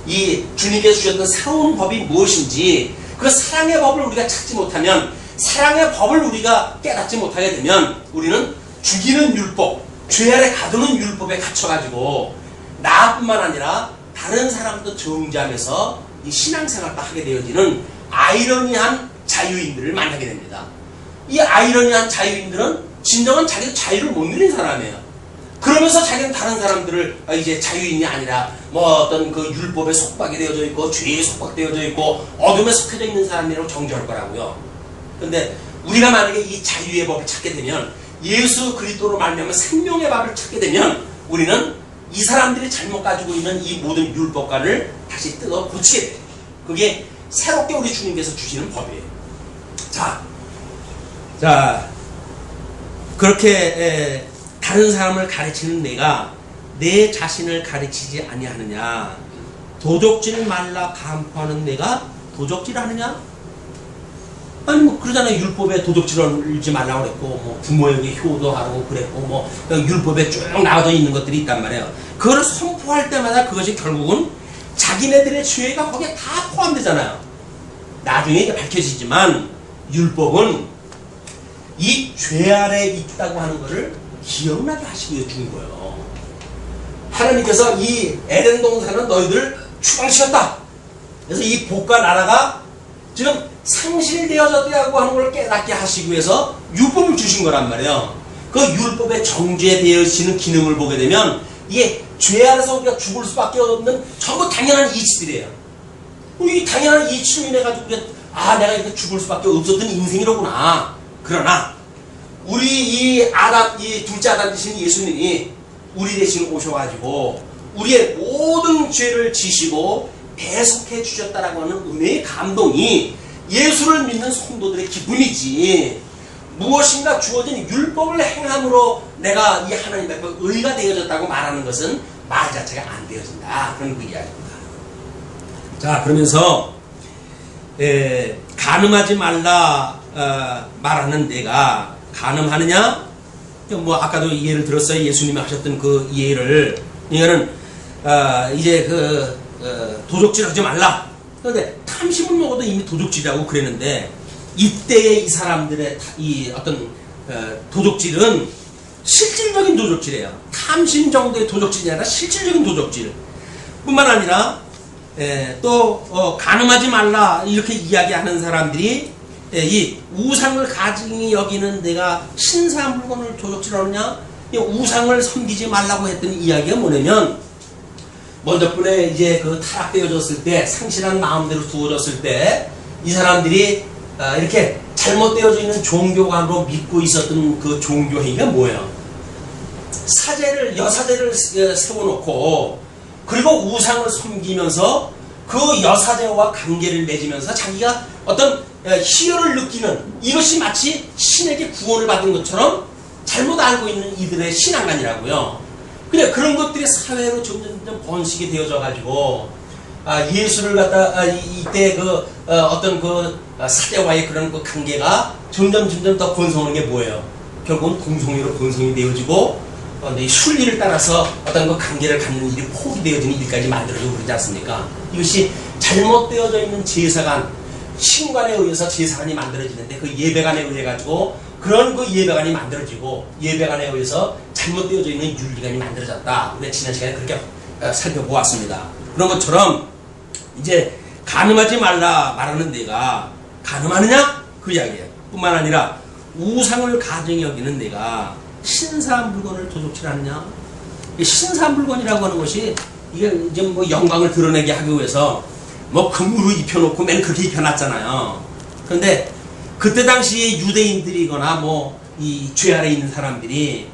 이 주님께서 주셨던 새로운 법이 무엇인지 그 사랑의 법을 우리가 찾지 못하면 사랑의 법을 우리가 깨닫지 못하게 되면 우리는 죽이는 율법, 죄 아래 가두는 율법에 갇혀가지고 나뿐만 아니라 다른 사람도 정죄하면서 이 신앙생활도 하게 되어지는 아이러니한 자유인들을 만나게 됩니다. 이 아이러니한 자유인들은 진정한 자기 자유를 못 누린 사람이에요. 그러면서 자기는 다른 사람들을 이제 자유인이 아니라 뭐 어떤 그 율법에 속박이 되어져 있고 죄에 속박되어져 있고 어둠에 속해져 있는 사람이라고 정죄할 거라고요. 근데 우리가 만약에 이 자유의 법을 찾게 되면 예수 그리스도로 말미암아 생명의 법을 찾게 되면 우리는 이 사람들이 잘못 가지고 있는 이 모든 율법관을 다시 뜯어 고치게 돼요. 그게 새롭게 우리 주님께서 주시는 법이에요. 자 그렇게 다른 사람을 가르치는 내가 내 자신을 가르치지 아니하느냐? 도적질 말라 간포하는 내가 도적질하느냐? 아니 뭐 그러잖아요. 율법에 도적질하지 말라고 그랬고 뭐 부모에게 효도하라고 그랬고 뭐 율법에 쭉 나와져 있는 것들이 있단 말이에요. 그걸 선포할 때마다 그것이 결국은 자기네들의 죄가 거기에 다 포함되잖아요. 나중에 이게 밝혀지지만 율법은 이 죄 아래 있다고 하는 것을 기억나게 하시기 위해 준 거예요. 하나님께서 이 에덴 동산은 너희들 추방시켰다. 그래서 이 복과 나라가 지금 상실되어졌다고 하는 걸 깨닫게 하시기 위해서 율법을 주신 거란 말이에요. 그 율법에 정죄되어지는 기능을 보게 되면 이게 죄 아래서 우리가 죽을 수밖에 없는 전부 당연한 이치들이에요. 이 당연한 이치로 인해 가지고 내가 이렇게 죽을 수밖에 없었던 인생이로구나. 그러나 우리 이 둘째 아담 되신 예수님이 우리 대신 오셔가지고 우리의 모든 죄를 지시고 배속해 주셨다라고 하는 은혜의 감동이 예수를 믿는 성도들의 기분이지 무엇인가 주어진 율법을 행함으로 내가 이 하나님 앞에 의가 되어졌다고 말하는 것은 말 자체가 안 되어진다. 그런 그 이야기입니다. 자 그러면서 간음하지 말라 말하는 내가 간음하느냐? 뭐 아까도 예를 들었어요. 예수님이 하셨던 그 예를. 이거는 이제 도적질 하지 말라. 그런데 탐심을 먹어도 이미 도적질이라고 그랬는데 이때의 이 사람들의 이 어떤 도적질은 실질적인 도적질이에요. 탐심 정도의 도적질이 아니라 실질적인 도적질 뿐만 아니라 또 간음하지 말라 이렇게 이야기하는 사람들이 이 우상을 가증히 여기는 내가 신사한 물건을 도적질하느냐, 우상을 섬기지 말라고 했던 이야기가 뭐냐면, 먼저뿐에 이제 그 타락되어졌을 때, 상실한 마음대로 두어졌을 때, 이 사람들이 이렇게 잘못되어져 있는 종교관으로 믿고 있었던 그 종교 행위가 뭐예요? 여사제를 세워놓고, 그리고 우상을 섬기면서 그 여사제와 관계를 맺으면서 자기가 어떤 희열을 느끼는, 이것이 마치 신에게 구원을 받은 것처럼 잘못 알고 있는 이들의 신앙관이라고요. 그래, 그런 것들이 사회로 점점 번식이 되어져 가지고 예수를 갖다 이때 어떤 사제와의 그런 그 관계가 점점 더 번성하는 게 뭐예요? 결국은 동성애로 번성이 되어지고 순리를 따라서 어떤 그 관계를 갖는 일이 포기되어지는 일까지 만들어지고 그러지 않습니까? 이것이 잘못되어져 있는 제사관, 신관에 의해서 제사관이 만들어지는데 그 예배관에 의해 가지고 그런 그 예배관이 만들어지고 예배관에 의해서 잘못되어져 있는 윤리관이 만들어졌다. 우리가 지난 시간에 그렇게 살펴보았습니다. 그런 것처럼 이제 간음하지 말라 말하는 데가 간음하느냐? 그 이야기예요. 뿐만 아니라 우상을 가증히 여기는 데가 신사한 물건을 도둑질하느냐? 신사한 물건이라고 하는 것이 이게 이제 뭐 영광을 드러내게 하기 위해서 뭐 금으로 입혀놓고 맨 그렇게 입혀놨잖아요. 그런데 그때 당시에 유대인들이거나 뭐 이 죄 아래 있는 사람들이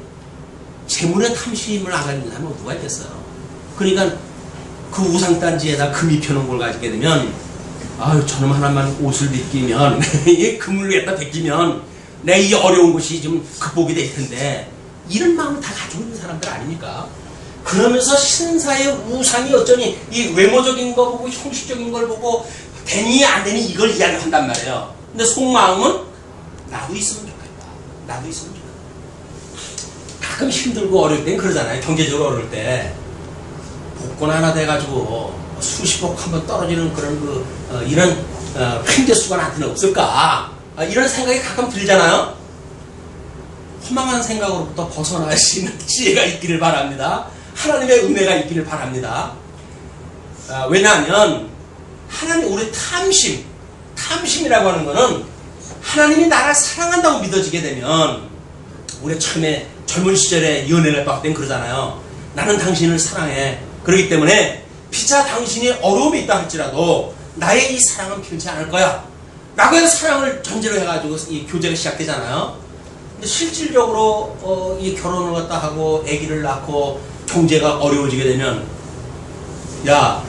재물의 탐심을 안 가지는 사람은 누가 있겠어요. 그러니까 그 우상단지에다 금 입혀놓은 걸 가지게 되면 아유 저놈 하나만 옷을 벗기면 이 금을 갖다 벗기면 내 이 어려운 것이 좀 극복이 될 텐데 이런 마음을 다 가지고 있는 사람들 아닙니까? 그러면서 신사의 우상이 어쩌니 이 외모적인 거 보고 형식적인 걸 보고 되니 안 되니 이걸 이야기한단 말이에요. 근데 속마음은 나도 있으면 좋겠다. 나도 있으면 좋겠다. 가끔 힘들고 어려울 땐 그러잖아요. 경제적으로 어려울 때 복권 하나 돼가지고 수십억 한번 떨어지는 그런 이런 횡재수가 나한테는 없을까? 이런 생각이 가끔 들잖아요. 허망한 생각으로부터 벗어날 수 있는 지혜가 있기를 바랍니다. 하나님의 은혜가 있기를 바랍니다. 왜냐하면 하나님 우리 탐심이라고 하는 것은 하나님이 나를 사랑한다고 믿어지게 되면 우리 처음에 젊은 시절에 연애를 할 땐 그러잖아요. 나는 당신을 사랑해. 그렇기 때문에 피차 당신이 어려움이 있다 할지라도 나의 이 사랑은 변치 않을 거야 라고 해서 사랑을 전제로 해가지고 이 교제가 시작되잖아요. 근데 실질적으로 이 결혼을 갖다 하고 아기를 낳고 경제가 어려워지게 되면 야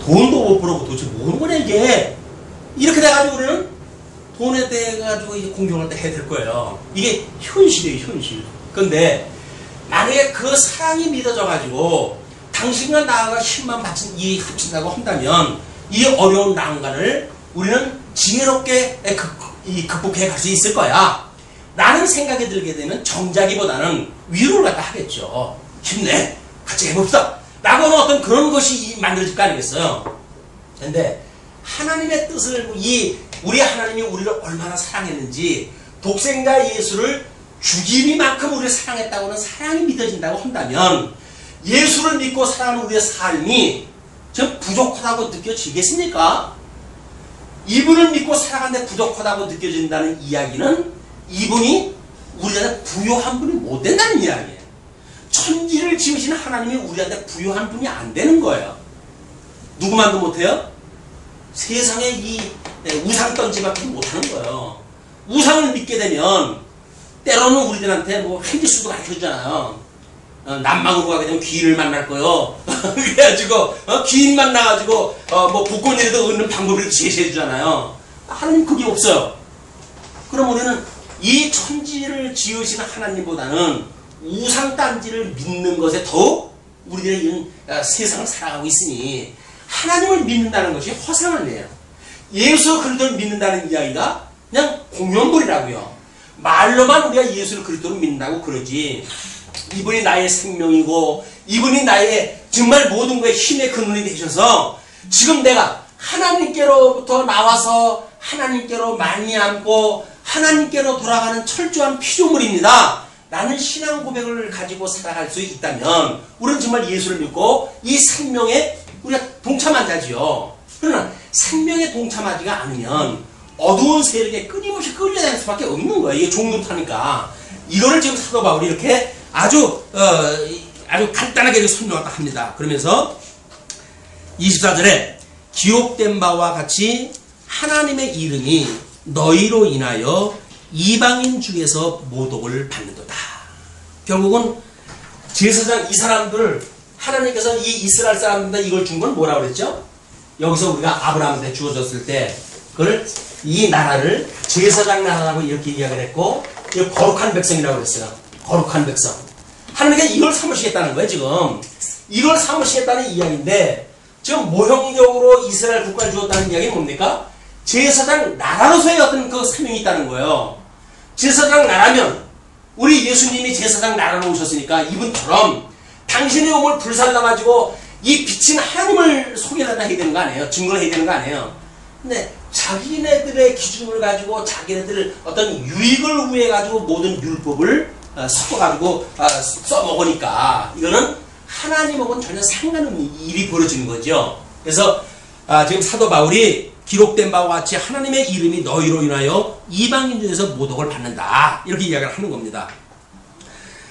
돈도 못 벌고 도대체 뭐 하는 거냐 이게 이렇게 돼가지고 우리는 돈에 대해 가지고 이제 공경할 때 해야 될 거예요. 이게 현실이에요, 현실. 근데 만약에 그 사랑이 믿어져 가지고 당신과 나가 힘만 합친다고 한다면 이 어려운 난관을 우리는 지혜롭게 극복해 갈 수 있을 거야 라는 생각이 들게 되면 정자기보다는 위로를 갖다 하겠죠. 힘내 같이 해봅시다 라고 하는 어떤 그런 것이 만들어질 거 아니겠어요. 근데 하나님의 뜻을 우리 하나님이 우리를 얼마나 사랑했는지 독생자 예수를 죽이니만큼 우리를 사랑했다고는 사랑이 믿어진다고 한다면 예수를 믿고 사랑하는 우리의 삶이 좀 부족하다고 느껴지겠습니까? 이분을 믿고 살아가는데 부족하다고 느껴진다는 이야기는 이분이 우리한테 부요한 분이 못 된다는 이야기예요. 천지를 지으신 하나님이 우리한테 부요한 분이 안 되는 거예요. 누구만도 못해요? 세상에 이 우상 던지밖에 못하는 거예요. 우상을 믿게 되면 때로는 우리들한테 뭐 행지수도 가르쳐주잖아요. 남방으로 가게 되면 귀인을 만날 거요. 그래가지고 귀인 만나가지고 뭐 복권이라도 얻는 방법을 제시해 주잖아요. 하나님 그게 없어요. 그럼 우리는 이 천지를 지으신 하나님보다는 우상단지를 믿는 것에 더욱 우리들의 세상을 살아가고 있으니 하나님을 믿는다는 것이 허상을 내요. 예수 그리스도를 믿는다는 이야기가 그냥 공연물이라고요. 말로만 우리가 예수를 그리스도로 믿는다고 그러지. 이분이 나의 생명이고 이분이 나의 정말 모든 것의 힘의 근원이 되셔서 지금 내가 하나님께로부터 나와서 하나님께로 말미암고 하나님께로 돌아가는 철저한 피조물입니다. 라는 신앙 고백을 가지고 살아갈 수 있다면 우리는 정말 예수를 믿고 이 생명에 우리가 동참한 자지요. 그러나 생명에 동참하지가 않으면 어두운 세력에 끊임없이 끌려다닐 수밖에 없는 거예요. 이게 종노릇하니까. 이거를 지금 사도 바울이 이렇게 아주 간단하게 이렇게 설명을 합니다. 그러면서 24절에 기록된 바와 같이 하나님의 이름이 너희로 인하여 이방인 중에서 모독을 받는도다. 결국은 제사장 이 사람들 하나님께서 이 이스라엘 사람들 이걸 준 건 뭐라고 그랬죠? 여기서 우리가 아브라함한테 주어졌을 때 그걸 이 나라를 제사장 나라라고 이렇게 이야기를 했고 거룩한 백성이라고 그랬어요. 거룩한 백성. 하나님께서 이걸 삼으시겠다는 거예요. 지금 이걸 삼으시겠다는 이야기인데 지금 모형적으로 이스라엘 국가를 주었다는 이야기는 뭡니까? 제사장 나라로서의 어떤 그 사명이 있다는 거예요. 제사장 나라면 우리 예수님이 제사장 나라로 오셨으니까 이분처럼 당신의 몸을 불살라가지고 이 빛인 하나님을 소개를 해야 되는 거 아니에요? 증거를 해야 되는 거 아니에요? 근데 자기네들의 기준을 가지고 자기네들 어떤 유익을 위해 가지고 모든 율법을 섞어가지고 써먹으니까 이거는 하나님하고는 전혀 상관없는 일이 벌어지는 거죠. 그래서 지금 사도 바울이 기록된 바와 같이 하나님의 이름이 너희로 인하여 이방인 중에서 모독을 받는다. 이렇게 이야기를 하는 겁니다.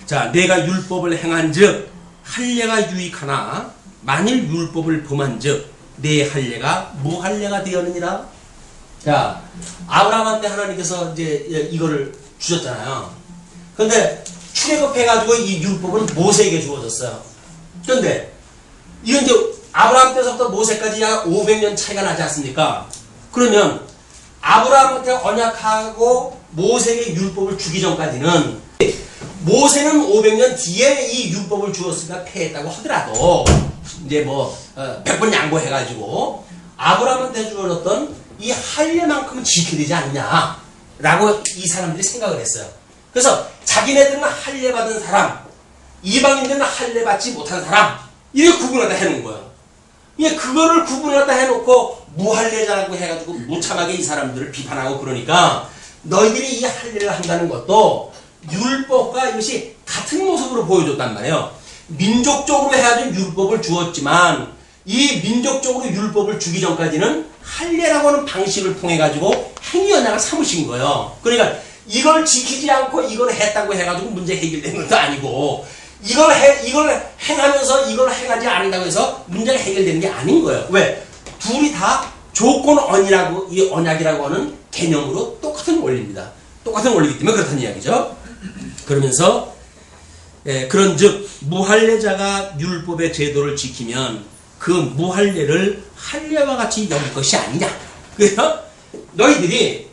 자, 내가 율법을 행한즉 할례가 유익하나 만일 율법을 범한즉 내 할례가 무할례가 되었느니라. 자, 아브라함한테 하나님께서 이제 이거를 주셨잖아요. 그런데 출애굽해가지고 이 율법은 모세에게 주어졌어요. 그런데 이건 이제 아브라함 때서부터 모세까지 약 500년 차이가 나지 않습니까? 그러면 아브라함한테 언약하고 모세에게 율법을 주기 전까지는 모세는 500년 뒤에 이 율법을 주었으니까 패했다고 하더라도 이제 뭐 100번 양보해가지고 아브라함한테 주어졌던 이 할례만큼은 지켜야 되지 않느냐라고 이 사람들이 생각을 했어요. 그래서 자기네들은 할례 받은 사람, 이방인들은 할례 받지 못한 사람 이렇게 구분하다 해놓은 거예요. 예, 그거를 구분하다 해놓고 무할례자라고 해가지고 무참하게 이 사람들을 비판하고 그러니까 너희들이 이 할례를 한다는 것도 율법과 이것이 같은 모습으로 보여줬단 말이에요. 민족적으로 해야지 율법을 주었지만 이 민족적으로 율법을 주기 전까지는 할례라고 하는 방식을 통해 가지고 행위 언약을 삼으신 거예요. 그러니까 이걸 지키지 않고 이걸 했다고 해가지고 문제 해결되는 것도 아니고 이걸 행하면서 이걸 행하지 않는다고 해서 문제가 해결되는 게 아닌 거예요. 왜? 둘이 다 조건 언이라고 이 언약이라고 하는 개념으로 똑같은 원리입니다. 똑같은 원리이기 때문에 그렇다는 이야기죠. 그러면서 그런즉 무할례자가 율법의 제도를 지키면 그 무할례를 할례와 같이 여길 것이 아니냐. 그래서 너희들이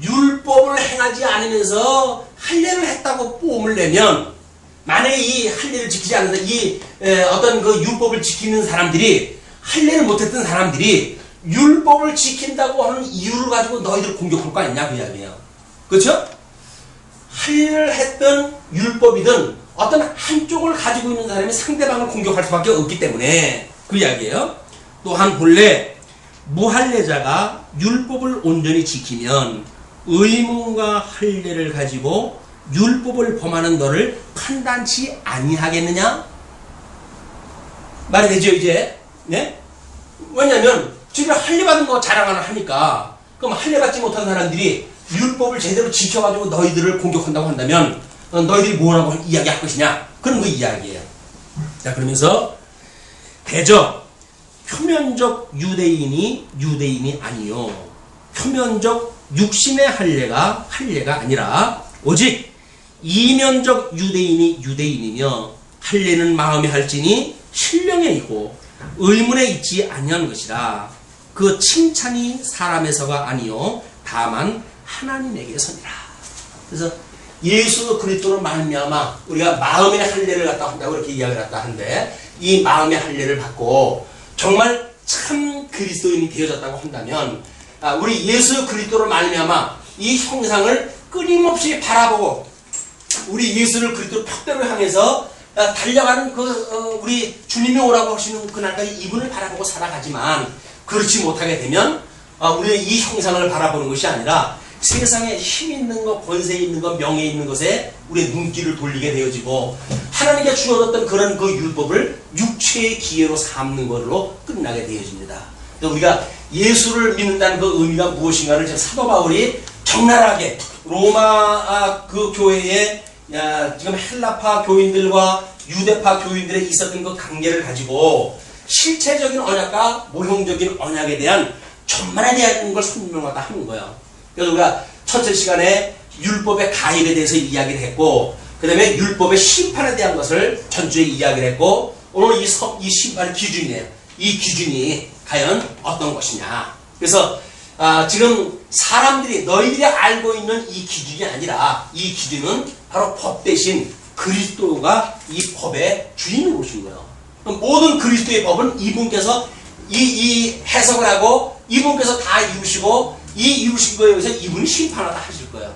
율법을 행하지 않으면서 할례를 했다고 뽐을 내면 만약에 이 할례를 지키지 않는다, 이 어떤 그 율법을 지키는 사람들이 할례를 못했던 사람들이 율법을 지킨다고 하는 이유를 가지고 너희들 공격할 거 아니냐 그 이야기예요. 그렇죠? 할례를 했던 율법이든 어떤 한쪽을 가지고 있는 사람이 상대방을 공격할 수밖에 없기 때문에 그 이야기예요. 또한 본래 무할례자가 율법을 온전히 지키면 의문과 할례를 가지고 율법을 범하는 너를 판단치 아니하겠느냐? 말이 되죠 이제? 네? 왜냐면 지금 할례 받은 거 자랑을 하니까 그럼 할례 받지 못한 사람들이 율법을 제대로 지켜가지고 너희들을 공격한다고 한다면 너희들이 뭐라고 이야기할 것이냐? 그런 거 이야기예요. 자, 그러면서 대저 표면적 유대인이 아니요 표면적 육신의 할례가 아니라 오직 이면적 유대인이 유대인이며 할례는 마음에 할지니 신령에 있고 의문에 있지 아니한 것이라. 그 칭찬이 사람에서가 아니요 다만 하나님에게서니라. 그래서 예수 그리스도로 말미암아 우리가 마음의 할례를 갖다 한다고 이렇게 이야기를 갖다 하는데 이 마음의 할례를 받고 정말 참 그리스도인이 되어졌다고 한다면 우리 예수 그리스도로 말미암아 이 형상을 끊임없이 바라보고 우리 예수를 그리스도 벽대로 향해서 달려가는 우리 주님이 오라고 하시는 그날까지 이분을 바라보고 살아가지만 그렇지 못하게 되면 우리의 이 형상을 바라보는 것이 아니라 세상에 힘 있는 것, 권세 있는 것, 명예 있는 것에 우리의 눈길을 돌리게 되어지고 하나님께 주어졌던 그런 그 율법을 육체의 기회로 삼는 것으로 끝나게 되어집니다. 우리가 예수를 믿는다는 그 의미가 무엇인가를 지금 사도 바울이 적나라하게 로마 그 교회에 지금 헬라파 교인들과 유대파 교인들에 있었던 그 관계를 가지고 실체적인 언약과 모형적인 언약에 대한 전반에 대한 걸 설명하다 하는 거예요. 그래서 우리가 첫째 시간에 율법의 가입에 대해서 이야기를 했고 그 다음에 율법의 심판에 대한 것을 전주에 이야기를 했고 오늘 이 심판의 기준이에요. 이 기준이 과연 어떤 것이냐. 그래서 지금 사람들이 너희들이 알고 있는 이 기준이 아니라 이 기준은 바로 법 대신 그리스도가 이 법의 주인으로 오신 거예요. 모든 그리스도의 법은 이분께서 이 해석을 하고 이분께서 다 이루시고 이 이루신 거에 의해서 이분이 심판하다 하실 거예요.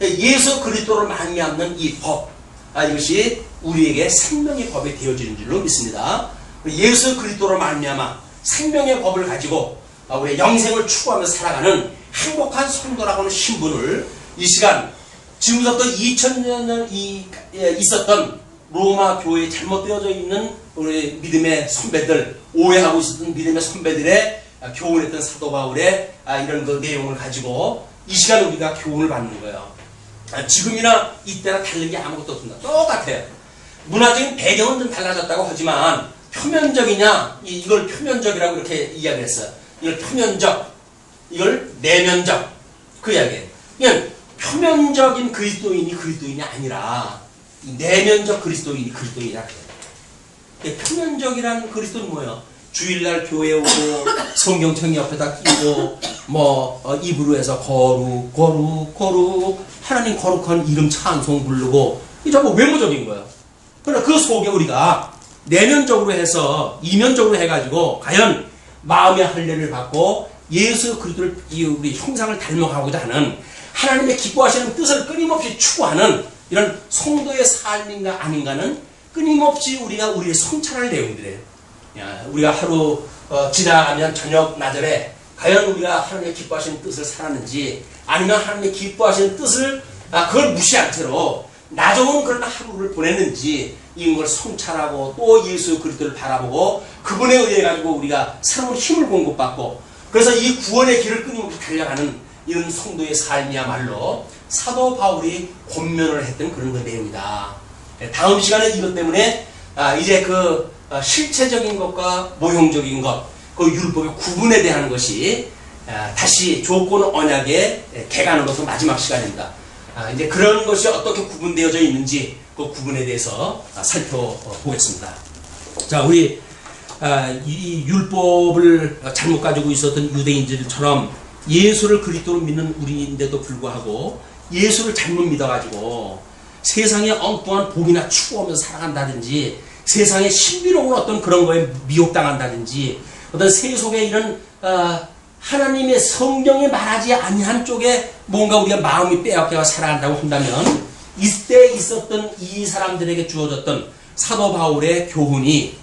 예수 그리스도를 말미암는 이 법, 이것이 우리에게 생명의 법이 되어지는 줄로 믿습니다. 예수 그리스도로 말미암아 생명의 법을 가지고 우리의 영생을 추구하면서 살아가는 행복한 성도라고 하는 신분을 이 시간 지금부터 2000년을 있었던 로마 교회에 잘못되어져 있는 우리 믿음의 선배들, 오해하고 있었던 믿음의 선배들의 교훈했던 사도 바울의 이런 그 내용을 가지고 이 시간 우리가 교훈을 받는 거예요. 지금이나 이때나 다른 게 아무것도 없습니다. 똑같아요. 문화적인 배경은 좀 달라졌다고 하지만 표면적이냐, 이걸 표면적이라고 이렇게 이야기를 했어요. 이걸 표면적, 이걸 내면적, 그 이야기예요. 그냥 표면적인 그리스도인이 아니라 내면적 그리스도인이 그리스도인이라 그래요. 표면적이라는 그리스도는 뭐예요? 주일날 교회 오고 성경책 옆에다 끼고 입으로 해서 거룩 하나님 거룩한 이름 찬송 부르고 이게 전부 외모적인 거예요. 그러나 그 속에 우리가 내면적으로 해서 이면적으로 해가지고 과연 마음의 할례를 받고 예수 그리스도를 우리 형상을 닮아가고자 하는 하나님의 기뻐하시는 뜻을 끊임없이 추구하는 이런 성도의 삶인가 아닌가는 끊임없이 우리가 우리의 성찰할 내용들이에요. 우리가 하루 지나가면 저녁 나절에 과연 우리가 하나님의 기뻐하시는 뜻을 살았는지 아니면 하나님의 기뻐하시는 뜻을 그걸 무시한 채로 나 좋은 그런 하루를 보냈는지 이런 걸 성찰하고 또 예수 그리스도를 바라보고 그분에 의해 가지고 우리가 새로운 힘을 공급받고 그래서 이 구원의 길을 끊임없이 달려가는 이런 성도의 삶이야말로 사도 바울이 권면을 했던 그런 그 내용이다. 다음 시간에 이것 때문에 이제 그 실체적인 것과 모형적인 것, 그 율법의 구분에 대한 것이 다시 조건 언약의 개관으로서 마지막 시간입니다. 이제 그런 것이 어떻게 구분되어져 있는지 그 구분에 대해서 살펴보겠습니다. 자, 우리 이 율법을 잘못 가지고 있었던 유대인들처럼 예수를 그리스도로 믿는 우리인데도 불구하고 예수를 잘못 믿어가지고 세상의 엉뚱한 복이나 추구하면서 살아간다든지 세상의 신비로운 어떤 그런 거에 미혹당한다든지 어떤 세속의 이런 하나님의 성경에 말하지 아니한 쪽에 뭔가 우리가 마음이 빼앗겨 살아간다고 한다면 이때 있었던 이 사람들에게 주어졌던 사도 바울의 교훈이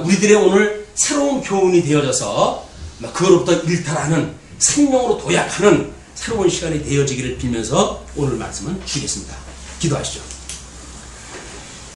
우리들의 오늘 새로운 교훈이 되어져서 그로부터 일탈하는 생명으로 도약하는 새로운 시간이 되어지기를 빌면서 오늘 말씀은 주겠습니다. 기도하시죠.